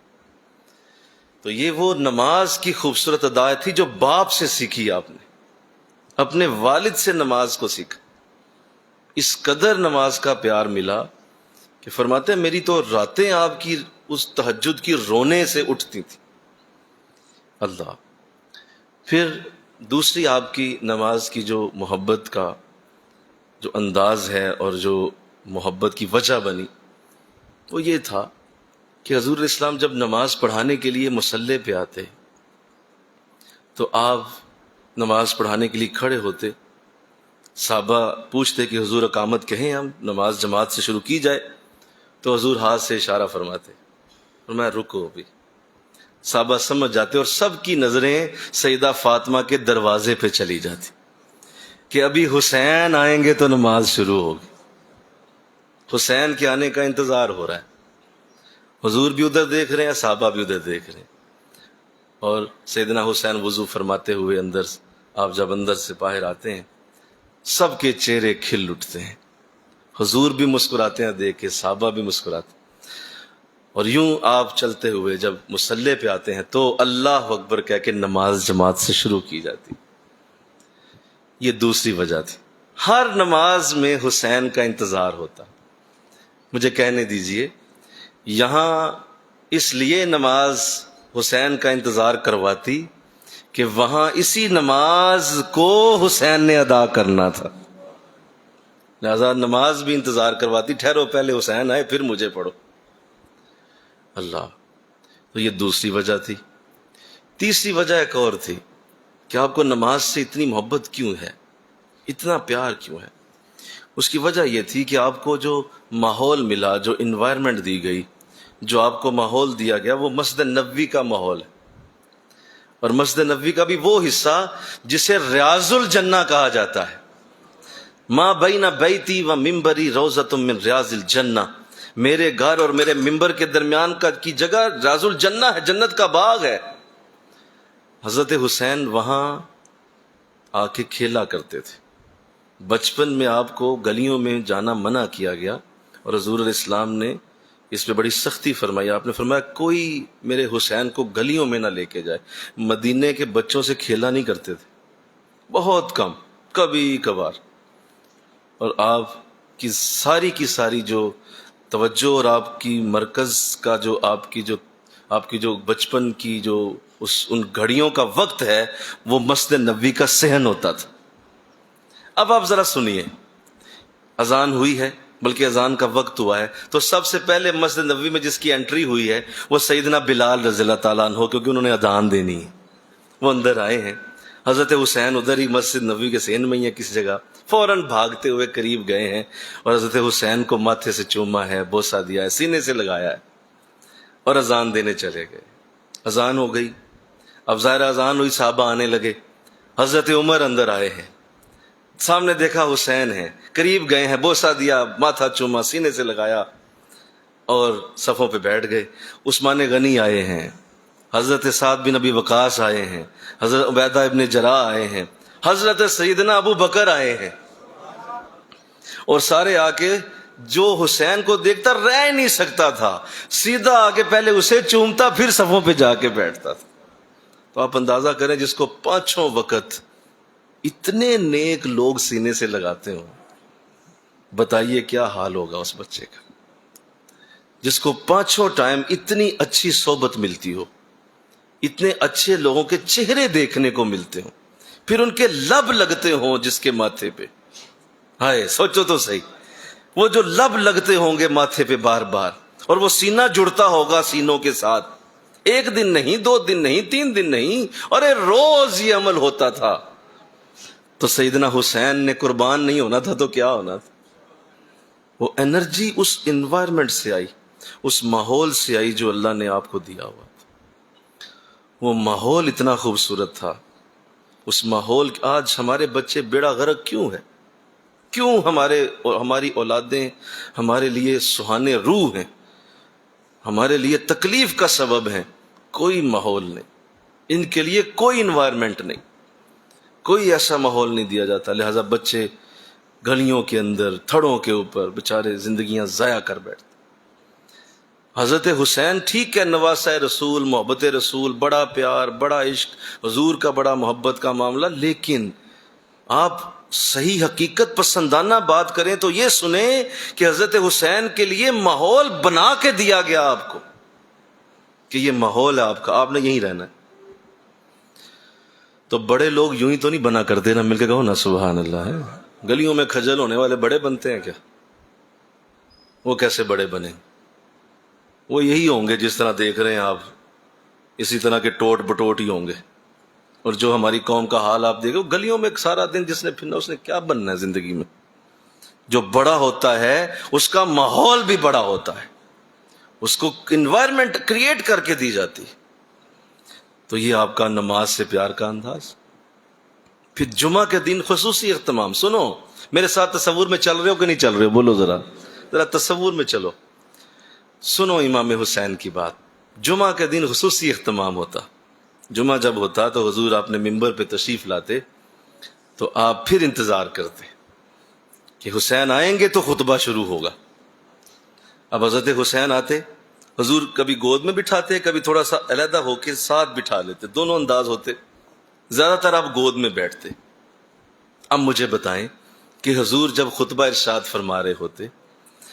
تو یہ وہ نماز کی خوبصورت ادا تھی جو باپ سے سیکھی آپ نے, اپنے والد سے نماز کو سیکھا. اس قدر نماز کا پیار ملا کہ فرماتے ہیں میری تو راتیں آپ کی اس تہجد کی رونے سے اٹھتی تھی. اللہ. پھر دوسری آپ کی نماز کی جو محبت کا جو انداز ہے اور جو محبت کی وجہ بنی وہ یہ تھا کہ حضور اسلام جب نماز پڑھانے کے لیے مصلی پہ آتے تو آپ نماز پڑھانے کے لیے کھڑے ہوتے, صحابہ پوچھتے کہ حضور اقامت کہیں, ہم نماز جماعت سے شروع کی جائے. تو حضور ہاتھ سے اشارہ فرماتے اور میں رکو بھی. صحابہ سمجھ جاتے اور سب کی نظریں سیدہ فاطمہ کے دروازے پہ چلی جاتی کہ ابھی حسین آئیں گے تو نماز شروع ہوگی. حسین کے آنے کا انتظار ہو رہا ہے. حضور بھی ادھر دیکھ رہے ہیں, صحابہ بھی ادھر دیکھ رہے ہیں. اور سیدنا حسین وضو فرماتے ہوئے اندر, آپ جب اندر سے باہر آتے ہیں سب کے چہرے کھل اٹھتے ہیں. حضور بھی مسکراتے ہیں دیکھ کے, صحابہ بھی مسکراتے ہیں. اور یوں آپ چلتے ہوئے جب مصلی پہ آتے ہیں تو اللہ اکبر کہہ کے نماز جماعت سے شروع کی جاتی. یہ دوسری وجہ تھی. ہر نماز میں حسین کا انتظار ہوتا. مجھے کہنے دیجئے, یہاں اس لیے نماز حسین کا انتظار کرواتی کہ وہاں اسی نماز کو حسین نے ادا کرنا تھا, لہذا نماز بھی انتظار کرواتی, ٹھہرو پہلے حسین آئے پھر مجھے پڑھو. اللہ. تو یہ دوسری وجہ تھی. تیسری وجہ ایک اور تھی کہ آپ کو نماز سے اتنی محبت کیوں ہے, اتنا پیار کیوں ہے. اس کی وجہ یہ تھی کہ آپ کو جو ماحول ملا, جو انوائرمنٹ دی گئی, جو آپ کو ماحول دیا گیا وہ مسجد نبوی کا ماحول ہے. اور مسجد نبوی کا بھی وہ حصہ جسے ریاض الجنہ کہا جاتا ہے. ما بین بیتی و ممبری روضۃ من ریاض الجنہ, میرے گھر اور میرے ممبر کے درمیان کی جگہ ریاض الجنہ ہے, جنت کا باغ ہے. حضرت حسین وہاں آ کے کھیلا کرتے تھے. بچپن میں آپ کو گلیوں میں جانا منع کیا گیا اور حضور علیہ السلام نے اس پہ بڑی سختی فرمائی. آپ نے فرمایا کوئی میرے حسین کو گلیوں میں نہ لے کے جائے. مدینے کے بچوں سے کھیلا نہیں کرتے تھے, بہت کم, کبھی کبھار. اور آپ کی ساری جو توجہ اور آپ کی مرکز کا جو آپ کی جو بچپن کی جو ان گھڑیوں کا وقت ہے وہ مسجد نبوی کا صحن ہوتا تھا. اب آپ ذرا سنیے, اذان ہوئی ہے، بلکہ اذان کا وقت ہوا ہے، تو سب سے پہلے مسجد نبوی میں جس کی انٹری ہوئی ہے وہ سیدنا بلال رضی اللہ تعالیٰ عنہ، کیونکہ انہوں نے اذان دینی ہے، وہ اندر آئے ہیں۔ حضرت حسین ادھر ہی مسجد نبوی کے سین میں ہی ہے کسی جگہ، فوراً بھاگتے ہوئے قریب گئے ہیں اور حضرت حسین کو ماتھے سے چوما ہے، بوسہ دیا ہے، سینے سے لگایا ہے اور اذان دینے چلے گئے۔ اذان ہو گئی، اب ظاہر اذان ہوئی، صحابہ آنے لگے، حضرت عمر اندر آئے ہیں، سامنے دیکھا حسین ہے، قریب گئے ہیں، بوسہ دیا، ماتھا چوما، سینے سے لگایا اور صفوں پہ بیٹھ گئے۔ عثمان غنی آئے ہیں، حضرت سعد بن ابی وقاص آئے ہیں، حضرت عبیدہ ابن جراح آئے ہیں، حضرت سیدنا ابو بکر آئے ہیں، اور سارے آ کے جو حسین کو دیکھتا رہ نہیں سکتا تھا، سیدھا آ کے پہلے اسے چومتا، پھر صفوں پہ جا کے بیٹھتا تھا۔ تو آپ اندازہ کریں جس کو پانچوں وقت اتنے نیک لوگ سینے سے لگاتے ہوں، بتائیے کیا حال ہوگا اس بچے کا، جس کو پانچوں ٹائم اتنی اچھی صحبت ملتی ہو، اتنے اچھے لوگوں کے چہرے دیکھنے کو ملتے ہوں، پھر ان کے لب لگتے ہوں جس کے ماتھے پہ، ہائے سوچو تو صحیح، وہ جو لب لگتے ہوں گے ماتھے پہ بار بار، اور وہ سینہ جڑتا ہوگا سینوں کے ساتھ، ایک دن نہیں، 2 دن نہیں، 3 دن نہیں، اور روز یہ عمل ہوتا تھا۔ تو سیدنا حسین نے قربان نہیں ہونا تھا تو کیا ہونا تھا؟ وہ انرجی اس انوائرمنٹ سے آئی، اس ماحول سے آئی جو اللہ نے آپ کو دیا ہوا تھا۔ وہ ماحول اتنا خوبصورت تھا، اس ماحول آج ہمارے بچے بیڑا غرق کیوں ہے؟ کیوں ہماری اولادیں ہمارے لیے سہانے روح ہیں، ہمارے لیے تکلیف کا سبب ہیں؟ کوئی ماحول نہیں، ان کے لیے کوئی انوائرمنٹ نہیں، کوئی ایسا ماحول نہیں دیا جاتا، لہذا بچے گلیوں کے اندر تھڑوں کے اوپر بیچارے زندگیاں ضائع کر بیٹھتے۔ حضرت حسین ٹھیک ہے نواسہ رسول، محبت رسول، بڑا پیار، بڑا عشق، حضور کا بڑا محبت کا معاملہ، لیکن آپ صحیح حقیقت پسندانہ بات کریں تو یہ سنیں کہ حضرت حسین کے لیے ماحول بنا کے دیا گیا آپ کو، کہ یہ ماحول ہے آپ کا، آپ نے یہیں رہنا ہے۔ تو بڑے لوگ یوں ہی تو نہیں بنا کرتے نا، مل کے کہو نا سبحان اللہ ہے۔ گلیوں میں کھجل ہونے والے بڑے بنتے ہیں کیا؟ وہ کیسے بڑے بنے؟ وہ یہی ہوں گے جس طرح دیکھ رہے ہیں آپ، اسی طرح کے ٹوٹ بٹوٹ ہی ہوں گے۔ اور جو ہماری قوم کا حال آپ دیکھو، گلیوں میں سارا دن جس نے پھرنا اس نے کیا بننا ہے زندگی میں؟ جو بڑا ہوتا ہے اس کا ماحول بھی بڑا ہوتا ہے، اس کو انوائرمنٹ کریٹ کر کے دی جاتی۔ تو یہ آپ کا نماز سے پیار کا انداز۔ پھر جمعہ کے دن خصوصی اہتمام، سنو میرے ساتھ تصور میں چل رہے ہو کہ نہیں چل رہے ہو؟ بولو ذرا تصور میں چلو، سنو امام حسین کی بات۔ جمعہ کے دن خصوصی اہتمام ہوتا، جمعہ جب ہوتا تو حضور آپ نے ممبر پہ تشریف لاتے تو آپ پھر انتظار کرتے کہ حسین آئیں گے تو خطبہ شروع ہوگا۔ اب حضرت حسین آتے، حضور کبھی گود میں بٹھاتے، کبھی تھوڑا سا علیحدہ ہو کے ساتھ بٹھا لیتے، دونوں انداز ہوتے، زیادہ تر آپ گود میں بیٹھتے۔ اب مجھے بتائیں کہ حضور جب خطبہ ارشاد فرما رہے ہوتے،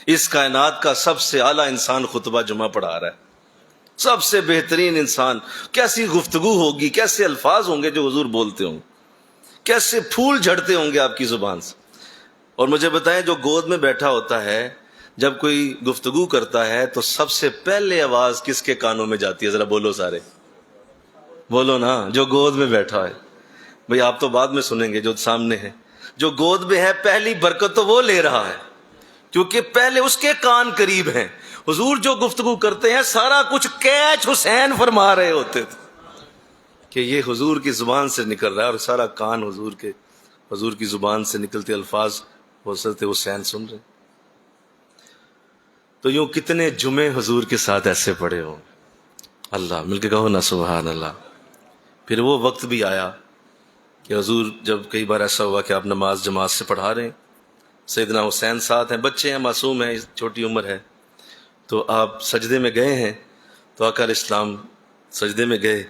اس کائنات کا سب سے اعلیٰ انسان خطبہ جمعہ پڑھا رہا ہے، سب سے بہترین انسان، کیسی گفتگو ہوگی، کیسے الفاظ ہوں گے جو حضور بولتے ہوں، کیسے پھول جھڑتے ہوں گے آپ کی زبان سے۔ اور مجھے بتائیں جو گود میں بیٹھا ہوتا ہے، جب کوئی گفتگو کرتا ہے تو سب سے پہلے آواز کس کے کانوں میں جاتی ہے؟ ذرا بولو سارے، بولو نا، جو گود میں بیٹھا ہے۔ بھئی آپ تو بعد میں سنیں گے جو سامنے ہے، جو گود میں ہے پہلی برکت تو وہ لے رہا ہے، کیونکہ پہلے اس کے کان قریب ہیں۔ حضور جو گفتگو کرتے ہیں سارا کچھ کیچ حسین فرما رہے ہوتے تھے کہ یہ حضور کی زبان سے نکل رہا ہے، اور سارا کان حضور کی زبان سے نکلتے الفاظ حضرت حسین سن رہے۔ تو یوں کتنے جمعے حضور کے ساتھ ایسے پڑے ہوں، اللہ مل کے کہو نا سبحان اللہ۔ پھر وہ وقت بھی آیا کہ حضور جب کئی بار ایسا ہوا کہ آپ نماز جماعت سے پڑھا رہے ہیں، سیدنا حسین ساتھ ہیں، بچے ہیں، معصوم ہیں، چھوٹی عمر ہے، تو آپ سجدے میں گئے ہیں، تو آقا علیہ السلام سجدے میں گئے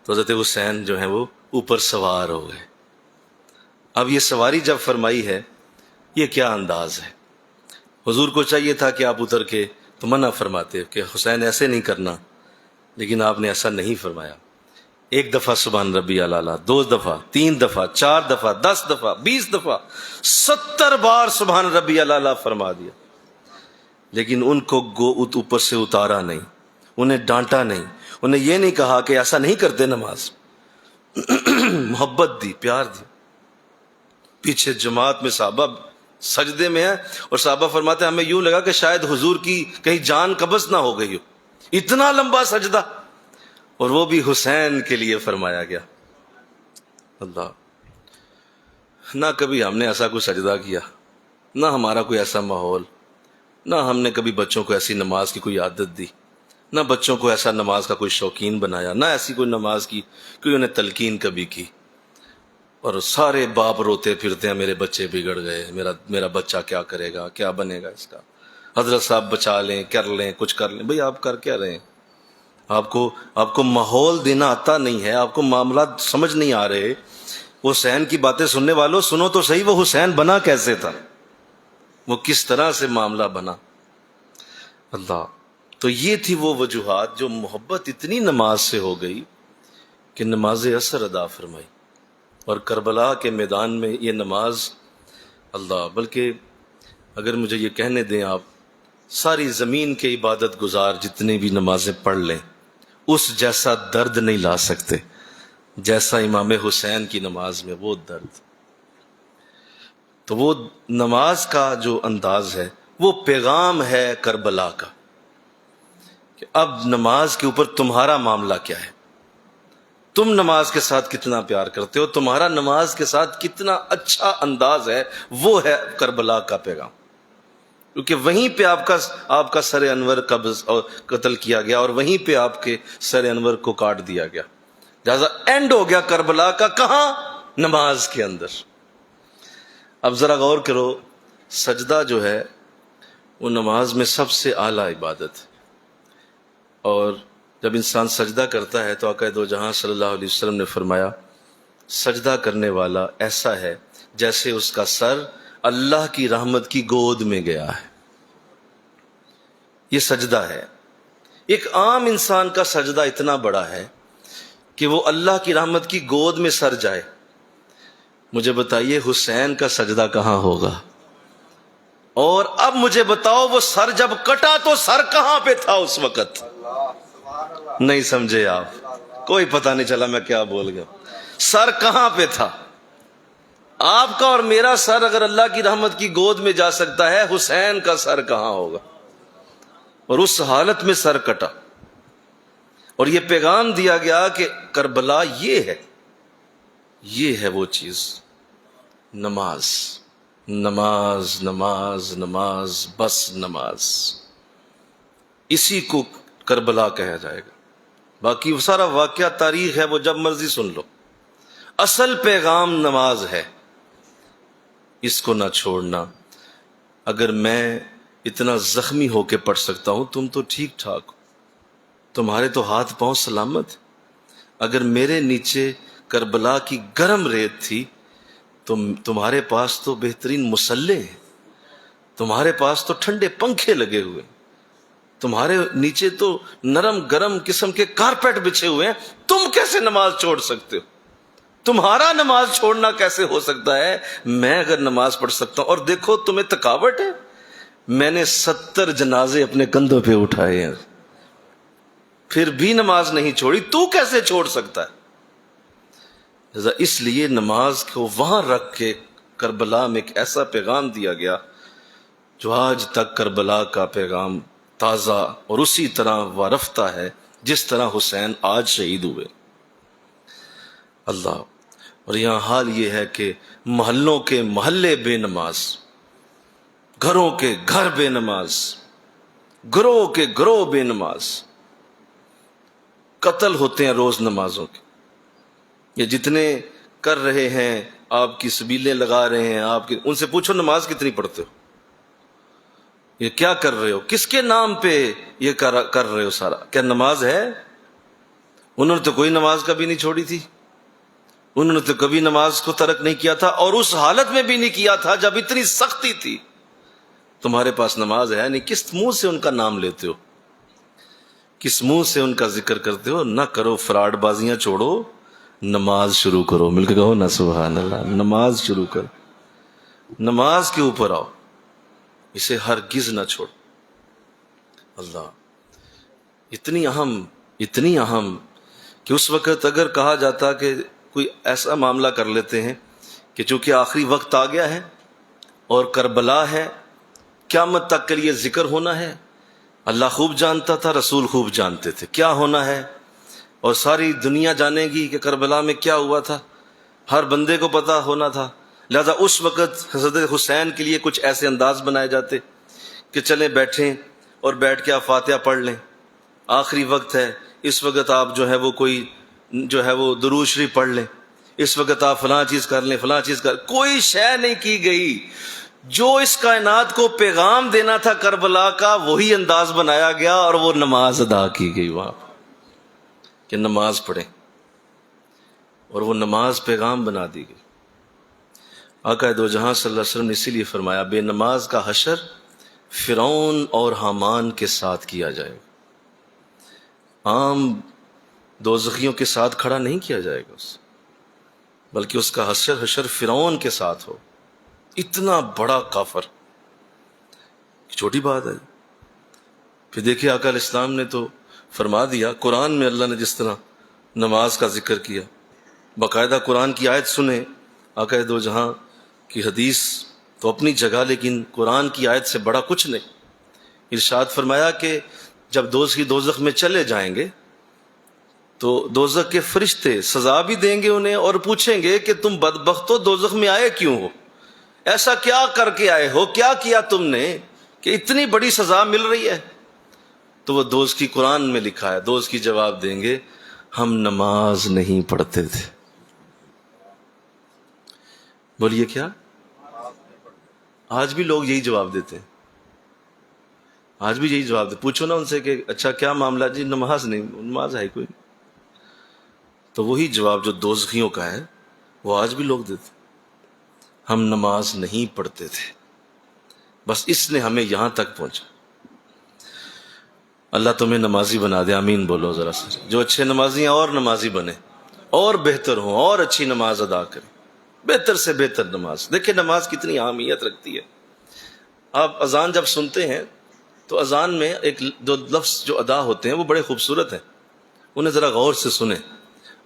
تو حضرت حسین جو ہیں وہ اوپر سوار ہو گئے۔ اب یہ سواری جب فرمائی ہے، یہ کیا انداز ہے؟ حضور کو چاہیے تھا کہ آپ اتر کے تو منع فرماتے کہ حسین ایسے نہیں کرنا، لیکن آپ نے ایسا نہیں فرمایا۔ ایک دفعہ سبحان ربی اعلیٰ، 2 دفعہ، 3 دفعہ، 4 دفعہ، 10 دفعہ، 20 دفعہ، 70 بار سبحان ربی اعلیٰ فرما دیا، لیکن ان کو اوپر سے اتارا نہیں، انہیں ڈانٹا نہیں، انہیں یہ نہیں کہا کہ ایسا نہیں کرتے نماز، محبت دی، پیار دی۔ پیچھے جماعت میں صحابہ سجدے میں ہیں اور صحابہ فرماتے ہیں ہمیں یوں لگا کہ شاید حضور کی کہیں جان قبض نہ ہو گئی ہو، اتنا لمبا سجدہ، اور وہ بھی حسین کے لیے فرمایا گیا۔ اللہ، نہ کبھی ہم نے ایسا کوئی سجدہ کیا، نہ ہمارا کوئی ایسا ماحول، نہ ہم نے کبھی بچوں کو ایسی نماز کی کوئی عادت دی، نہ بچوں کو ایسا نماز کا کوئی شوقین بنایا، نہ ایسی کوئی نماز کی کوئی انہیں تلقین کبھی کی، اور سارے باپ روتے پھرتے ہیں میرے بچے بگڑ گئے، میرا بچہ کیا کرے گا، کیا بنے گا اس کا، حضرت صاحب بچا لیں، کر لیں، کچھ کر لیں۔ بھئی آپ کر کیا رہے ہیں؟ آپ کو ماحول دینا آتا نہیں ہے، آپ کو معاملات سمجھ نہیں آ رہے۔ حسین کی باتیں سننے والوں سنو تو صحیح، وہ حسین بنا کیسے تھا، وہ کس طرح سے معاملہ بنا۔ اللہ، تو یہ تھی وہ وجوہات جو محبت اتنی نماز سے ہو گئی کہ نماز عصر ادا فرمائی، اور کربلا کے میدان میں یہ نماز، اللہ، بلکہ اگر مجھے یہ کہنے دیں آپ، ساری زمین کے عبادت گزار جتنے بھی نمازیں پڑھ لیں اس جیسا درد نہیں لا سکتے جیسا امام حسین کی نماز میں وہ درد۔ تو وہ نماز کا جو انداز ہے وہ پیغام ہے کربلا کا، کہ اب نماز کے اوپر تمہارا معاملہ کیا ہے، تم نماز کے ساتھ کتنا پیار کرتے ہو، تمہارا نماز کے ساتھ کتنا اچھا انداز ہے، وہ ہے کربلا کا پیغام، کیونکہ وہیں پہ آپ کا سر انور قبض اور قتل کیا گیا، اور وہیں پہ آپ کے سر انور کو کاٹ دیا گیا، لہذا اینڈ ہو گیا کربلا کا، کہاں؟ نماز کے اندر۔ اب ذرا غور کرو، سجدہ جو ہے وہ نماز میں سب سے اعلیٰ عبادت ہے، اور جب انسان سجدہ کرتا ہے تو آقا دو جہاں صلی اللہ علیہ وسلم نے فرمایا سجدہ کرنے والا ایسا ہے جیسے اس کا سر اللہ کی رحمت کی گود میں گیا ہے۔ یہ سجدہ ہے۔ ایک عام انسان کا سجدہ اتنا بڑا ہے کہ وہ اللہ کی رحمت کی گود میں سر جائے۔ مجھے بتائیے حسین کا سجدہ کہاں ہوگا؟ اور اب مجھے بتاؤ وہ سر جب کٹا تو سر کہاں پہ تھا اس وقت؟ نہیں سمجھے آپ؟ کوئی پتہ نہیں چلا میں کیا بول گیا۔ سر کہاں پہ تھا؟ آپ کا اور میرا سر اگر اللہ کی رحمت کی گود میں جا سکتا ہے، حسین کا سر کہاں ہوگا؟ اور اس حالت میں سر کٹا، اور یہ پیغام دیا گیا کہ کربلا یہ ہے وہ چیز، نماز نماز نماز نماز، بس نماز، اسی کو کربلا کہا جائے گا۔ باقی وہ سارا واقعہ تاریخ ہے، وہ جب مرضی سن لو، اصل پیغام نماز ہے، اس کو نہ چھوڑنا۔ اگر میں اتنا زخمی ہو کے پڑھ سکتا ہوں، تم تو ٹھیک ٹھاک ہو، تمہارے تو ہاتھ پاؤں سلامت۔ اگر میرے نیچے کربلا کی گرم ریت تھی تو تمہارے پاس تو بہترین مسلح ہیں، تمہارے پاس تو ٹھنڈے پنکھے لگے ہوئے، تمہارے نیچے تو نرم گرم قسم کے کارپیٹ بچھے ہوئے ہیں، تم کیسے نماز چھوڑ سکتے ہو؟ تمہارا نماز چھوڑنا کیسے ہو سکتا ہے؟ میں اگر نماز پڑھ سکتا ہوں، اور دیکھو تمہیں تھکاوٹ ہے، میں نے 70 جنازے اپنے کندھوں پہ اٹھائے ہیں، پھر بھی نماز نہیں چھوڑی، تو کیسے چھوڑ سکتا ہے؟ اس لیے نماز کو وہاں رکھ کے کربلا میں ایک ایسا پیغام دیا گیا جو آج تک کربلا کا پیغام تازہ اور اسی طرح وارفتہ ہے جس طرح حسین آج شہید ہوئے۔ اللہ، اور یہاں حال یہ ہے کہ محلوں کے محلے بے نماز، گھروں کے گھر بے نماز، گروہ کے گروہ بے نماز، قتل ہوتے ہیں روز نمازوں کے۔ یہ جتنے کر رہے ہیں، آپ کی سبیلیں لگا رہے ہیں، آپ کی، ان سے پوچھو نماز کتنی پڑھتے ہو، یہ کیا کر رہے ہو، کس کے نام پہ یہ کر رہے ہو سارا؟ کیا نماز ہے؟ انہوں نے تو کوئی نماز کبھی نہیں چھوڑی تھی، انہوں نے تو کبھی نماز کو ترک نہیں کیا تھا، اور اس حالت میں بھی نہیں کیا تھا جب اتنی سختی تھی۔ تمہارے پاس نماز ہے نہیں، کس منہ سے ان کا نام لیتے ہو؟ کس منہ سے ان کا ذکر کرتے ہو؟ نہ کرو فراڈ بازیاں، چھوڑو نماز شروع کرو. مل کے کہو نا سبحان اللہ. نماز شروع کرو، نماز کے اوپر آؤ، اسے ہرگز نہ چھوڑ. اللہ اتنی اہم کہ اس وقت اگر کہا جاتا کہ کوئی ایسا معاملہ کر لیتے ہیں کہ چونکہ آخری وقت آ گیا ہے اور کربلا ہے، قیامت تک کے لیے ذکر ہونا ہے، اللہ خوب جانتا تھا، رسول خوب جانتے تھے کیا ہونا ہے، اور ساری دنیا جانے گی کہ کربلا میں کیا ہوا تھا، ہر بندے کو پتا ہونا تھا. لہذا اس وقت حضرت حسین کے لیے کچھ ایسے انداز بنائے جاتے کہ چلیں بیٹھیں اور بیٹھ کے آپ فاتحہ پڑھ لیں، آخری وقت ہے، اس وقت آپ جو ہے وہ کوئی جو ہے وہ درود شریف پڑھ لیں، اس وقت آپ فلاں چیز کر لیں، فلاں چیز کر. کوئی شے نہیں کی گئی. جو اس کائنات کو پیغام دینا تھا کربلا کا، وہی انداز بنایا گیا اور وہ نماز ادا کی گئی وہاں کہ نماز پڑھیں، اور وہ نماز پیغام بنا دی گئی. آقا دو جہاں صلی اللہ علیہ وسلم نے اسی لیے فرمایا بے نماز کا حشر فرعون اور حامان کے ساتھ کیا جائے گا. عام دوزخیوں کے ساتھ کھڑا نہیں کیا جائے گا اس، بلکہ اس کا حشر فرعون کے ساتھ ہو. اتنا بڑا کافر، چھوٹی بات ہے. پھر دیکھیے آقا علیہ السلام نے تو فرما دیا، قرآن میں اللہ نے جس طرح نماز کا ذکر کیا، باقاعدہ قرآن کی آیت سنیں. آقا دو جہاں کی حدیث تو اپنی جگہ، لیکن قرآن کی آیت سے بڑا کچھ نہیں. ارشاد فرمایا کہ جب دوزخ میں چلے جائیں گے تو دوزخ کے فرشتے سزا بھی دیں گے انہیں اور پوچھیں گے کہ تم بدبختو دوزخ میں آئے کیوں ہو، ایسا کیا کر کے آئے ہو، کیا کیا تم نے کہ اتنی بڑی سزا مل رہی ہے. تو وہ دوست کی قرآن میں لکھا ہے، دوست کی جواب دیں گے ہم نماز نہیں پڑھتے تھے. بولیے کیا؟ آج بھی لوگ یہی جواب دیتے ہیں، آج بھی یہی جواب دیتے. پوچھو نا ان سے کہ اچھا کیا معاملہ؟ جی نماز نہیں، نماز ہے کوئی نہیں. تو وہی جواب جو دوزخیوں کا ہے وہ آج بھی لوگ دیتے، ہم نماز نہیں پڑھتے تھے. بس اس نے ہمیں یہاں تک پہنچا. اللہ تمہیں نمازی بنا دے، آمین بولو ذرا سا. جو اچھے نمازی ہیں اور نمازی بنے، اور بہتر ہوں، اور اچھی نماز ادا کریں، بہتر سے بہتر نماز. دیکھیں نماز کتنی اہمیت رکھتی ہے. آپ اذان جب سنتے ہیں تو اذان میں ایک دو لفظ جو ادا ہوتے ہیں وہ بڑے خوبصورت ہیں، انہیں ذرا غور سے سنیں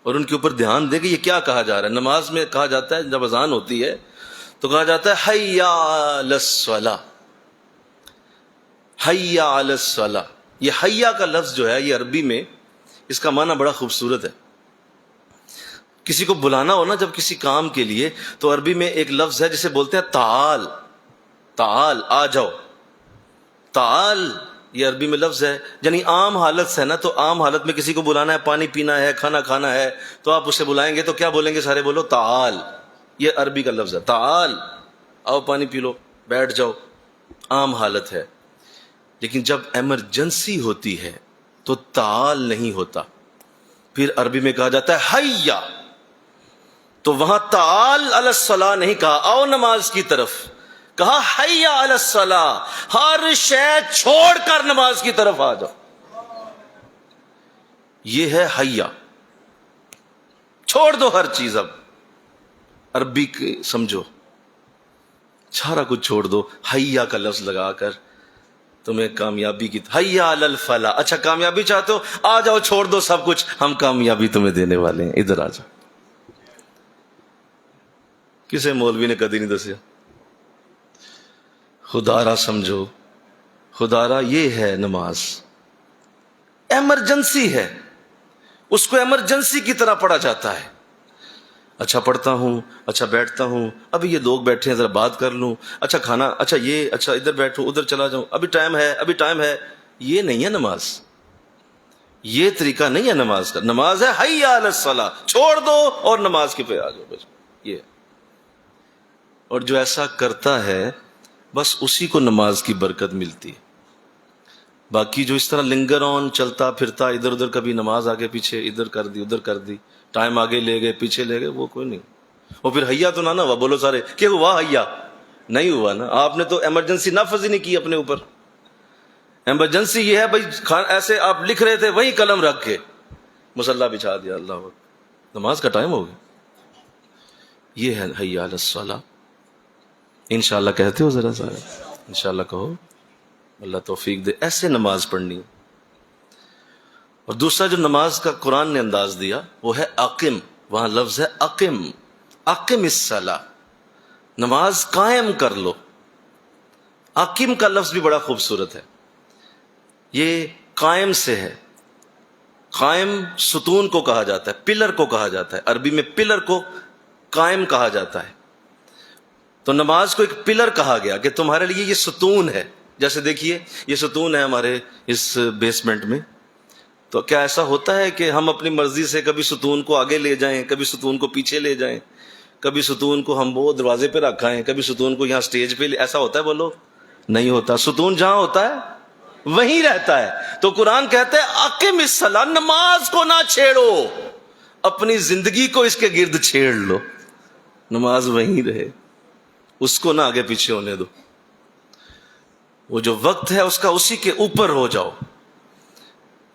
اور ان کے اوپر دھیان دیں کہ یہ کیا کہا جا رہا ہے. نماز میں کہا جاتا ہے جب اذان ہوتی ہے تو کہا جاتا ہے حی علی الصلاۃ، حی علی الصلاۃ. یہ حیا کا لفظ جو ہے یہ عربی میں اس کا معنی بڑا خوبصورت ہے. کسی کو بلانا ہو نا جب کسی کام کے لیے تو عربی میں ایک لفظ ہے جسے بولتے ہیں تعال، تعال آ جاؤ. تعال یہ عربی میں لفظ ہے، یعنی عام حالت سے نا، تو عام حالت میں کسی کو بلانا ہے، پانی پینا ہے، کھانا کھانا ہے، تو آپ اسے بلائیں گے تو کیا بولیں گے؟ سارے بولو تعال. یہ عربی کا لفظ ہے تعال، آؤ پانی پی لو، بیٹھ جاؤ، عام حالت ہے. لیکن جب ایمرجنسی ہوتی ہے تو تعال نہیں ہوتا، پھر عربی میں کہا جاتا ہے حیا. تو وہاں تعال علی الصلاۃ نہیں کہا آؤ نماز کی طرف، کہا حیا علی الصلاۃ، ہر شے چھوڑ کر نماز کی طرف آ جاؤ. یہ ہے حیا، چھوڑ دو ہر چیز. اب عربی کے سمجھو، سارا کچھ چھوڑ دو، حیا کا لفظ لگا کر تمہیں کامیابی کی حیا علی الفلاح. اچھا کامیابی چاہتے ہو؟ آ جاؤ، چھوڑ دو سب کچھ، ہم کامیابی تمہیں دینے والے ہیں، ادھر آ جاؤ. کسے مولوی نے کدی نہیں دسیا. خدا را سمجھو، خدا را یہ ہے نماز، ایمرجنسی ہے، اس کو ایمرجنسی کی طرح پڑھا جاتا ہے. اچھا پڑھتا ہوں، اچھا بیٹھتا ہوں، ابھی یہ لوگ بیٹھے ہیں ذرا بات کر لوں، اچھا کھانا، اچھا یہ، اچھا ادھر بیٹھوں، ادھر چلا جاؤں، ابھی ٹائم ہے، ابھی ٹائم ہے. یہ نہیں ہے نماز، یہ طریقہ نہیں ہے نماز کا. نماز ہے حیا علی الصلاۃ، چھوڑ دو اور نماز کے پہ آ جاؤ. بس یہ، اور جو ایسا کرتا ہے بس اسی کو نماز کی برکت ملتی ہے. باقی جو اس طرح لنگر آن چلتا پھرتا ادھر ادھر، کبھی نماز آگے پیچھے، ادھر کر دی ادھر کر دی، ٹائم آگے لے گئے پیچھے لے گئے، وہ کوئی نہیں. اور پھر حیا تو نہ ہوا، بولو سارے کہ ہوا حیا نہیں ہوا نا. آپ نے تو ایمرجنسی نافذ ہی نہیں کی اپنے اوپر. ایمرجنسی یہ ہے بھائی، ایسے آپ لکھ رہے تھے وہیں قلم رکھ کے مصلی بچھا دیا، اللہ اکبر، نماز کا ٹائم ہو گیا. یہ ہے حی علی الصلاۃ. انشاءاللہ کہتے ہو ذرا سارے، انشاءاللہ کہو، اللہ توفیق دے. ایسے نماز پڑھنی. اور دوسرا جو نماز کا قرآن نے انداز دیا وہ ہے اقم. وہاں لفظ ہے اقم، اقم الصلاۃ، نماز قائم کر لو. اقم کا لفظ بھی بڑا خوبصورت ہے، یہ قائم سے ہے. قائم ستون کو کہا جاتا ہے، پلر کو کہا جاتا ہے، عربی میں پلر کو قائم کہا جاتا ہے. تو نماز کو ایک پلر کہا گیا کہ تمہارے لیے یہ ستون ہے. جیسے دیکھیے یہ ستون ہے ہمارے اس بیسمنٹ میں، تو کیا ایسا ہوتا ہے کہ ہم اپنی مرضی سے کبھی ستون کو آگے لے جائیں، کبھی ستون کو پیچھے لے جائیں، کبھی ستون کو ہم وہ دروازے پہ رکھائیں، کبھی ستون کو یہاں سٹیج پہ ایسا ہوتا ہے؟ بولو نہیں ہوتا. ستون جہاں ہوتا ہے وہیں رہتا ہے. تو قرآن کہتا ہے اقم الصلاۃ، نماز کو نہ چھیڑو، اپنی زندگی کو اس کے گرد چھیڑ لو، نماز وہیں رہے، اس کو نہ آگے پیچھے ہونے دو. وہ جو وقت ہے اس کا اسی کے اوپر ہو جاؤ.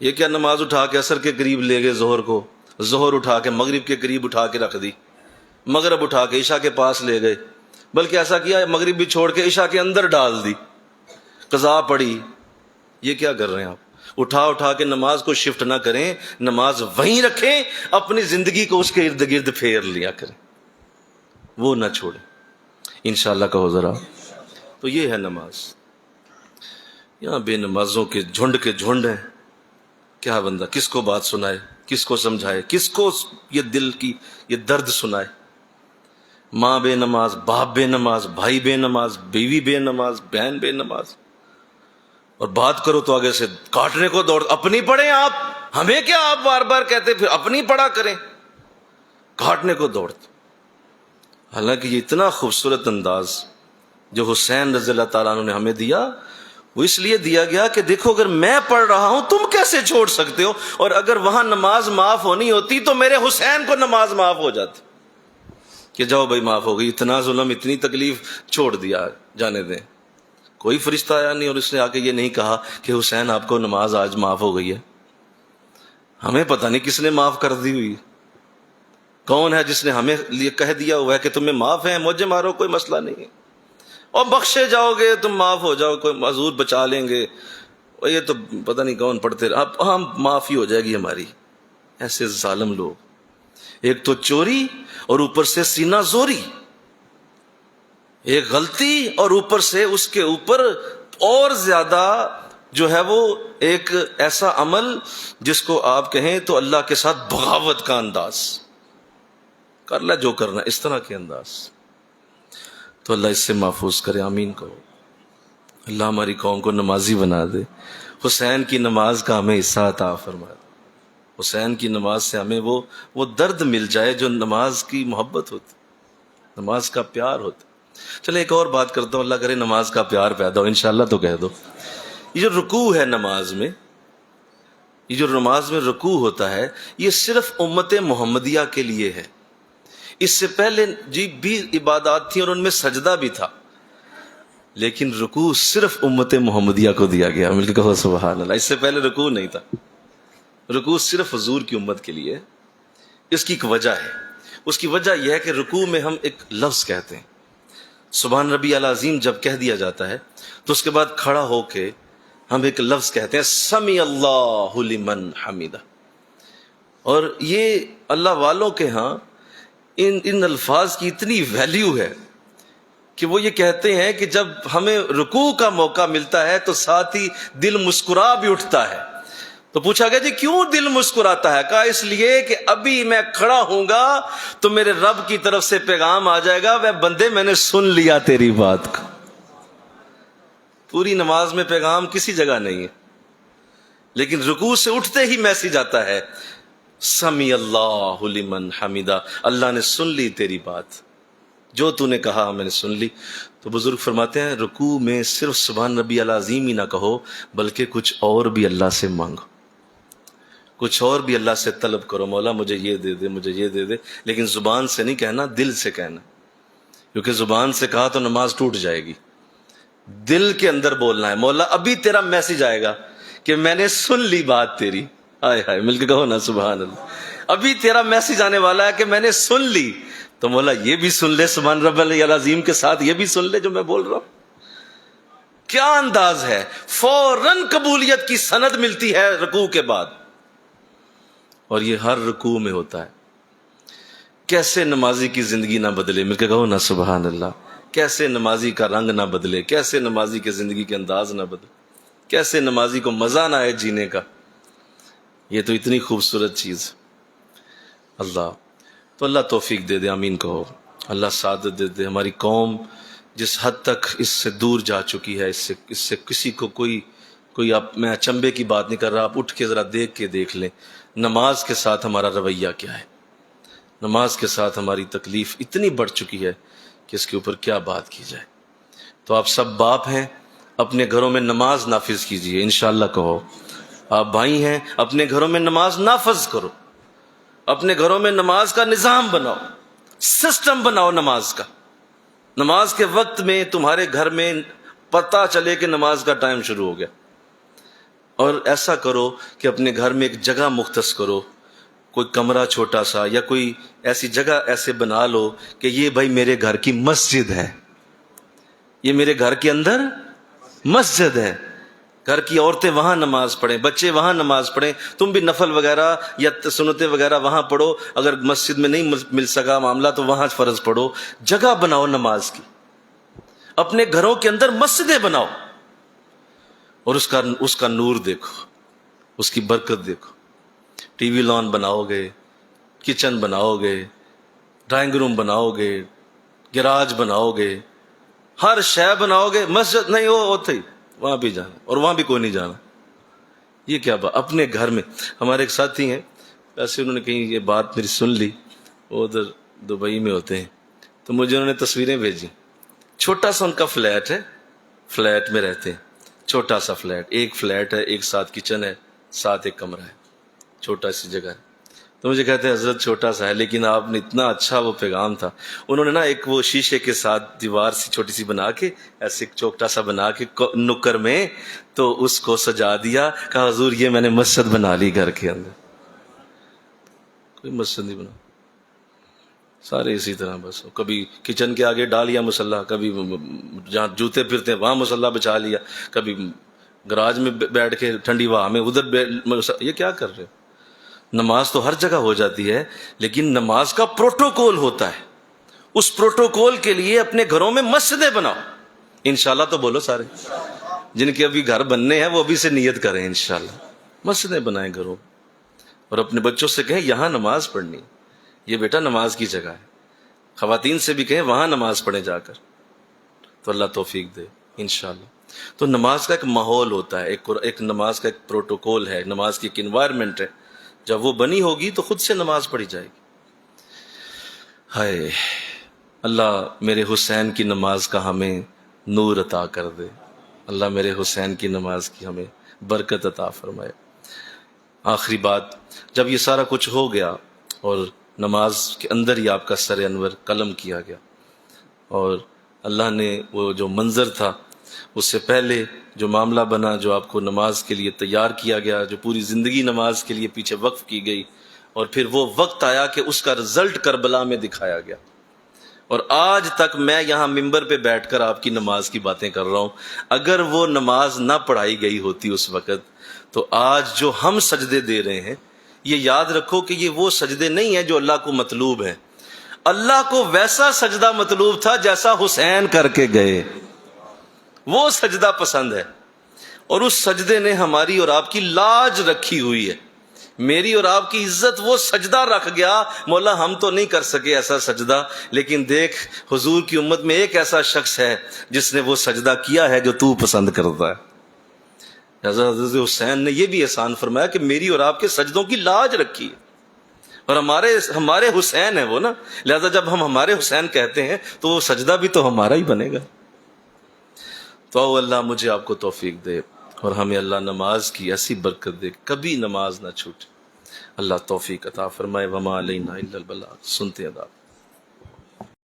یہ کیا نماز اٹھا کے عصر کے قریب لے گئے، ظہر کو، ظہر اٹھا کے مغرب کے قریب اٹھا کے رکھ دی، مغرب اٹھا کے عشاء کے پاس لے گئے، بلکہ ایسا کیا مغرب بھی چھوڑ کے عشاء کے اندر ڈال دی، قضا پڑی. یہ کیا کر رہے ہیں آپ؟ اٹھا کے نماز کو شفٹ نہ کریں، نماز وہیں رکھیں، اپنی زندگی کو اس کے ارد گرد پھیر لیا کریں، وہ نہ چھوڑیں. انشاءاللہ کہو ذرا. تو یہ ہے نماز. یہاں بے نمازوں کے جھنڈ ہیں. کیا بندہ کس کو بات سنائے، کس کو سمجھائے، کس کو یہ دل کی یہ درد سنائے. ماں بے نماز، باپ بے نماز، بھائی بے نماز، بیوی بے نماز، بہن بے نماز. اور بات کرو تو آگے سے کاٹنے کو دوڑ. اپنی پڑھیں آپ، ہمیں کیا آپ بار بار کہتے، پھر اپنی پڑھا کریں، کاٹنے کو دوڑتے. حالانکہ یہ اتنا خوبصورت انداز جو حسین رضی اللہ تعالیٰ عنہ نے ہمیں دیا، وہ اس لیے دیا گیا کہ دیکھو اگر میں پڑھ رہا ہوں تم کیسے چھوڑ سکتے ہو، اور اگر وہاں نماز معاف ہونی ہوتی تو میرے حسین کو نماز معاف ہو جاتی کہ جاؤ بھائی معاف ہو گئی، اتنا ظلم اتنی تکلیف چھوڑ دیا، جانے دیں. کوئی فرشتہ آیا نہیں اور اس نے آ کے یہ نہیں کہا کہ حسین آپ کو نماز آج معاف ہو گئی ہے. ہمیں پتہ نہیں کس نے معاف کر دی ہوئی، کون ہے جس نے ہمیں لیے کہہ دیا ہوا ہے کہ تمہیں معاف ہے، مجھے مارو کوئی مسئلہ نہیں ہے، اور بخشے جاؤ گے، تم معاف ہو جاؤ، کوئی معذور بچا لیں گے، یہ تو پتہ نہیں کون پڑھتے رہے، اب ہم معافی ہو جائے گی ہماری. ایسے ظالم لوگ، ایک تو چوری اور اوپر سے سینہ زوری، ایک غلطی اور اوپر سے اس کے اوپر اور زیادہ جو ہے وہ ایک ایسا عمل جس کو آپ کہیں تو اللہ کے ساتھ بغاوت کا انداز، کر لے جو کرنا، اس طرح کے انداز. تو اللہ اس سے محفوظ کرے، آمین کہو. اللہ ہماری قوم کو نمازی بنا دے، حسین کی نماز کا ہمیں حصہ عطا فرما دے، حسین کی نماز سے ہمیں وہ درد مل جائے جو نماز کی محبت ہوتی، نماز کا پیار ہوتا. چلے ایک اور بات کرتا ہوں، اللہ کرے نماز کا پیار پیدا ہو، انشاءاللہ تو کہہ دو. یہ جو رکوع ہے نماز میں، یہ جو نماز میں رکوع ہوتا ہے، یہ صرف امت محمدیہ کے لیے ہے. اس سے پہلے جی بھی عبادات تھیں اور ان میں سجدہ بھی تھا، لیکن رکوع صرف امت محمدیہ کو دیا گیا. مل کے کہو سبحان اللہ. اس سے پہلے رکوع نہیں تھا، رکوع صرف حضور کی امت کے لیے. اس کی ایک وجہ ہے، اس کی وجہ یہ ہے کہ رکوع میں ہم ایک لفظ کہتے ہیں، سبحان ربی العظیم جب کہہ دیا جاتا ہے تو اس کے بعد کھڑا ہو کے ہم ایک لفظ کہتے ہیں، سمی اللہ لمن حمیدہ. اور یہ اللہ والوں کے ہاں ان الفاظ کی اتنی ویلیو ہے کہ وہ یہ کہتے ہیں کہ جب ہمیں رکوع کا موقع ملتا ہے تو ساتھ ہی دل مسکرا بھی اٹھتا ہے. تو پوچھا گیا جی کیوں دل مسکراتا ہے؟ کہا اس لیے کہ ابھی میں کھڑا ہوں گا تو میرے رب کی طرف سے پیغام آ جائے گا، وہ بندے میں نے سن لیا تیری بات کو. پوری نماز میں پیغام کسی جگہ نہیں ہے، لیکن رکوع سے اٹھتے ہی میسج آتا ہے، سمی اللہ لمن حمیدہ، اللہ نے سن لی تیری بات، جو تو نے کہا میں نے سن لی. تو بزرگ فرماتے ہیں رکوع میں صرف سبحان ربی العظیم ہی نہ کہو، بلکہ کچھ اور بھی اللہ سے مانگو، کچھ اور بھی اللہ سے طلب کرو، مولا مجھے یہ دے دے، مجھے یہ دے دے. لیکن زبان سے نہیں کہنا، دل سے کہنا، کیونکہ زبان سے کہا تو نماز ٹوٹ جائے گی. دل کے اندر بولنا ہے، مولا ابھی تیرا میسج آئے گا کہ میں نے سن لی بات تیری، ہائے ہائے مل کے کہو نا سبحان اللہ، ابھی تیرا میسج آنے والا ہے کہ میں نے سن لی، تو مولا یہ بھی سن لے سبحان رب العظیم کے ساتھ، یہ بھی سن لے جو میں بول رہا ہوں۔ کیا انداز ہے، فوراً قبولیت کی سند ملتی ہے رکوع کے بعد، اور یہ ہر رکوع میں ہوتا ہے۔ کیسے نمازی کی زندگی نہ بدلے، مل کے کہو نا سبحان اللہ، کیسے نمازی کا رنگ نہ بدلے، کیسے نمازی کے زندگی کے انداز نہ بدلے، کیسے نمازی کو مزہ نہ آئے جینے کا۔ یہ تو اتنی خوبصورت چیز اللہ، تو اللہ توفیق دے دے، آمین کہو، اللہ سعادت دے دے۔ ہماری قوم جس حد تک اس سے دور جا چکی ہے، اس سے کسی کو کوئی آپ، میں اچنبے کی بات نہیں کر رہا، آپ اٹھ کے ذرا دیکھ کے دیکھ لیں نماز کے ساتھ ہمارا رویہ کیا ہے، نماز کے ساتھ ہماری تکلیف اتنی بڑھ چکی ہے کہ اس کے اوپر کیا بات کی جائے۔ تو آپ سب باپ ہیں، اپنے گھروں میں نماز نافذ کیجئے، انشاءاللہ کہو۔ آپ بھائی ہیں، اپنے گھروں میں نماز نافذ کرو، اپنے گھروں میں نماز کا نظام بناؤ، سسٹم بناؤ نماز کا۔ نماز کے وقت میں تمہارے گھر میں پتہ چلے کہ نماز کا ٹائم شروع ہو گیا، اور ایسا کرو کہ اپنے گھر میں ایک جگہ مختص کرو، کوئی کمرہ چھوٹا سا یا کوئی ایسی جگہ ایسے بنا لو کہ یہ بھائی میرے گھر کی مسجد ہے، یہ میرے گھر کے اندر مسجد ہے، گھر کی عورتیں وہاں نماز پڑھیں، بچے وہاں نماز پڑھیں، تم بھی نفل وغیرہ یا سنتیں وغیرہ وہاں پڑھو، اگر مسجد میں نہیں مل سکا معاملہ تو وہاں فرض پڑھو۔ جگہ بناؤ نماز کی، اپنے گھروں کے اندر مسجدیں بناؤ، اور اس کا نور دیکھو، اس کی برکت دیکھو۔ ٹی وی لان بناؤ گے، کچن بناؤ گے، ڈرائنگ روم بناؤ گے، گراج بناؤ گے، ہر شے بناؤ گے، مسجد نہیں ہوتی وہاں بھی جانا، اور وہاں بھی کوئی نہیں جانا۔ یہ کیا بات، اپنے گھر میں۔ ہمارے ایک ساتھی ہیں، ایسے انہوں نے کہیں یہ بات میری سن لی، وہ ادھر دبئی میں ہوتے ہیں، تو مجھے انہوں نے تصویریں بھیجی، چھوٹا سا ان کا فلیٹ ہے، فلیٹ میں رہتے ہیں، چھوٹا سا فلیٹ، ایک فلیٹ ہے، ایک ساتھ کچن ہے، ساتھ ایک کمرہ ہے، چھوٹا سی جگہ ہے۔ تو مجھے کہتے ہیں حضرت چھوٹا سا ہے لیکن آپ نے اتنا اچھا وہ پیغام تھا، انہوں نے نا ایک وہ شیشے کے ساتھ دیوار سی چھوٹی سی بنا کے، ایسے چھوٹا سا بنا کے نکر میں، تو اس کو سجا دیا، کہا حضور یہ میں نے مسجد بنا لی گھر کے اندر۔ کوئی مسجد نہیں بنا، سارے اسی طرح، بس کبھی کچن کے آگے ڈال لیا مصلی، کبھی جہاں جوتے پھرتے ہیں وہاں مصلی بچا لیا، کبھی گراج میں بیٹھ کے ٹھنڈی ہوا میں ادھر، یہ کیا کر رہے ہو؟ نماز تو ہر جگہ ہو جاتی ہے، لیکن نماز کا پروٹوکول ہوتا ہے، اس پروٹوکول کے لیے اپنے گھروں میں مسجدیں بناؤ۔ انشاءاللہ تو بولو سارے، جن کے ابھی گھر بننے ہیں وہ ابھی سے نیت کریں، انشاءاللہ مسجدیں بنائیں گھروں، اور اپنے بچوں سے کہیں یہاں نماز پڑھنی، یہ بیٹا نماز کی جگہ ہے۔ خواتین سے بھی کہیں وہاں نماز پڑھیں جا کر، تو اللہ توفیق دے انشاءاللہ۔ تو نماز کا ایک ماحول ہوتا ہے، ایک نماز کا ایک پروٹوکول ہے، نماز کی ایک انوائرمنٹ ہے، جب وہ بنی ہوگی تو خود سے نماز پڑھی جائے گی۔ ہائے اللہ میرے حسین کی نماز کا ہمیں نور عطا کر دے، اللہ میرے حسین کی نماز کی ہمیں برکت عطا فرمائے۔ آخری بات، جب یہ سارا کچھ ہو گیا اور نماز کے اندر ہی آپ کا سر انور قلم کیا گیا، اور اللہ نے وہ جو منظر تھا، اس سے پہلے جو معاملہ بنا، جو آپ کو نماز کے لیے تیار کیا گیا، جو پوری زندگی نماز کے لیے پیچھے وقف کی گئی، اور پھر وہ وقت آیا کہ اس کا رزلٹ کربلا میں دکھایا گیا، اور آج تک میں یہاں ممبر پہ بیٹھ کر آپ کی نماز کی باتیں کر رہا ہوں۔ اگر وہ نماز نہ پڑھائی گئی ہوتی اس وقت، تو آج جو ہم سجدے دے رہے ہیں، یہ یاد رکھو کہ یہ وہ سجدے نہیں ہیں جو اللہ کو مطلوب ہیں۔ اللہ کو ویسا سجدہ مطلوب تھا جیسا حسین کر کے گئے، وہ سجدہ پسند ہے، اور اس سجدے نے ہماری اور آپ کی لاج رکھی ہوئی ہے، میری اور آپ کی عزت وہ سجدہ رکھ گیا۔ مولا ہم تو نہیں کر سکے ایسا سجدہ، لیکن دیکھ حضور کی امت میں ایک ایسا شخص ہے جس نے وہ سجدہ کیا ہے جو تو پسند کرتا ہے۔ حضرت حسین نے یہ بھی احسان فرمایا کہ میری اور آپ کے سجدوں کی لاج رکھی ہے، اور ہمارے حسین ہیں وہ نا، لہذا جب ہم ہمارے حسین کہتے ہیں تو وہ سجدہ بھی تو ہمارا ہی بنے گا۔ تو اللہ مجھے آپ کو توفیق دے، اور ہمیں اللہ نماز کی ایسی برکت دے، کبھی نماز نہ چھوٹے۔ اللہ توفیق عطا فرمائے۔ وما علینا الا البلاغ۔ سنتے ادا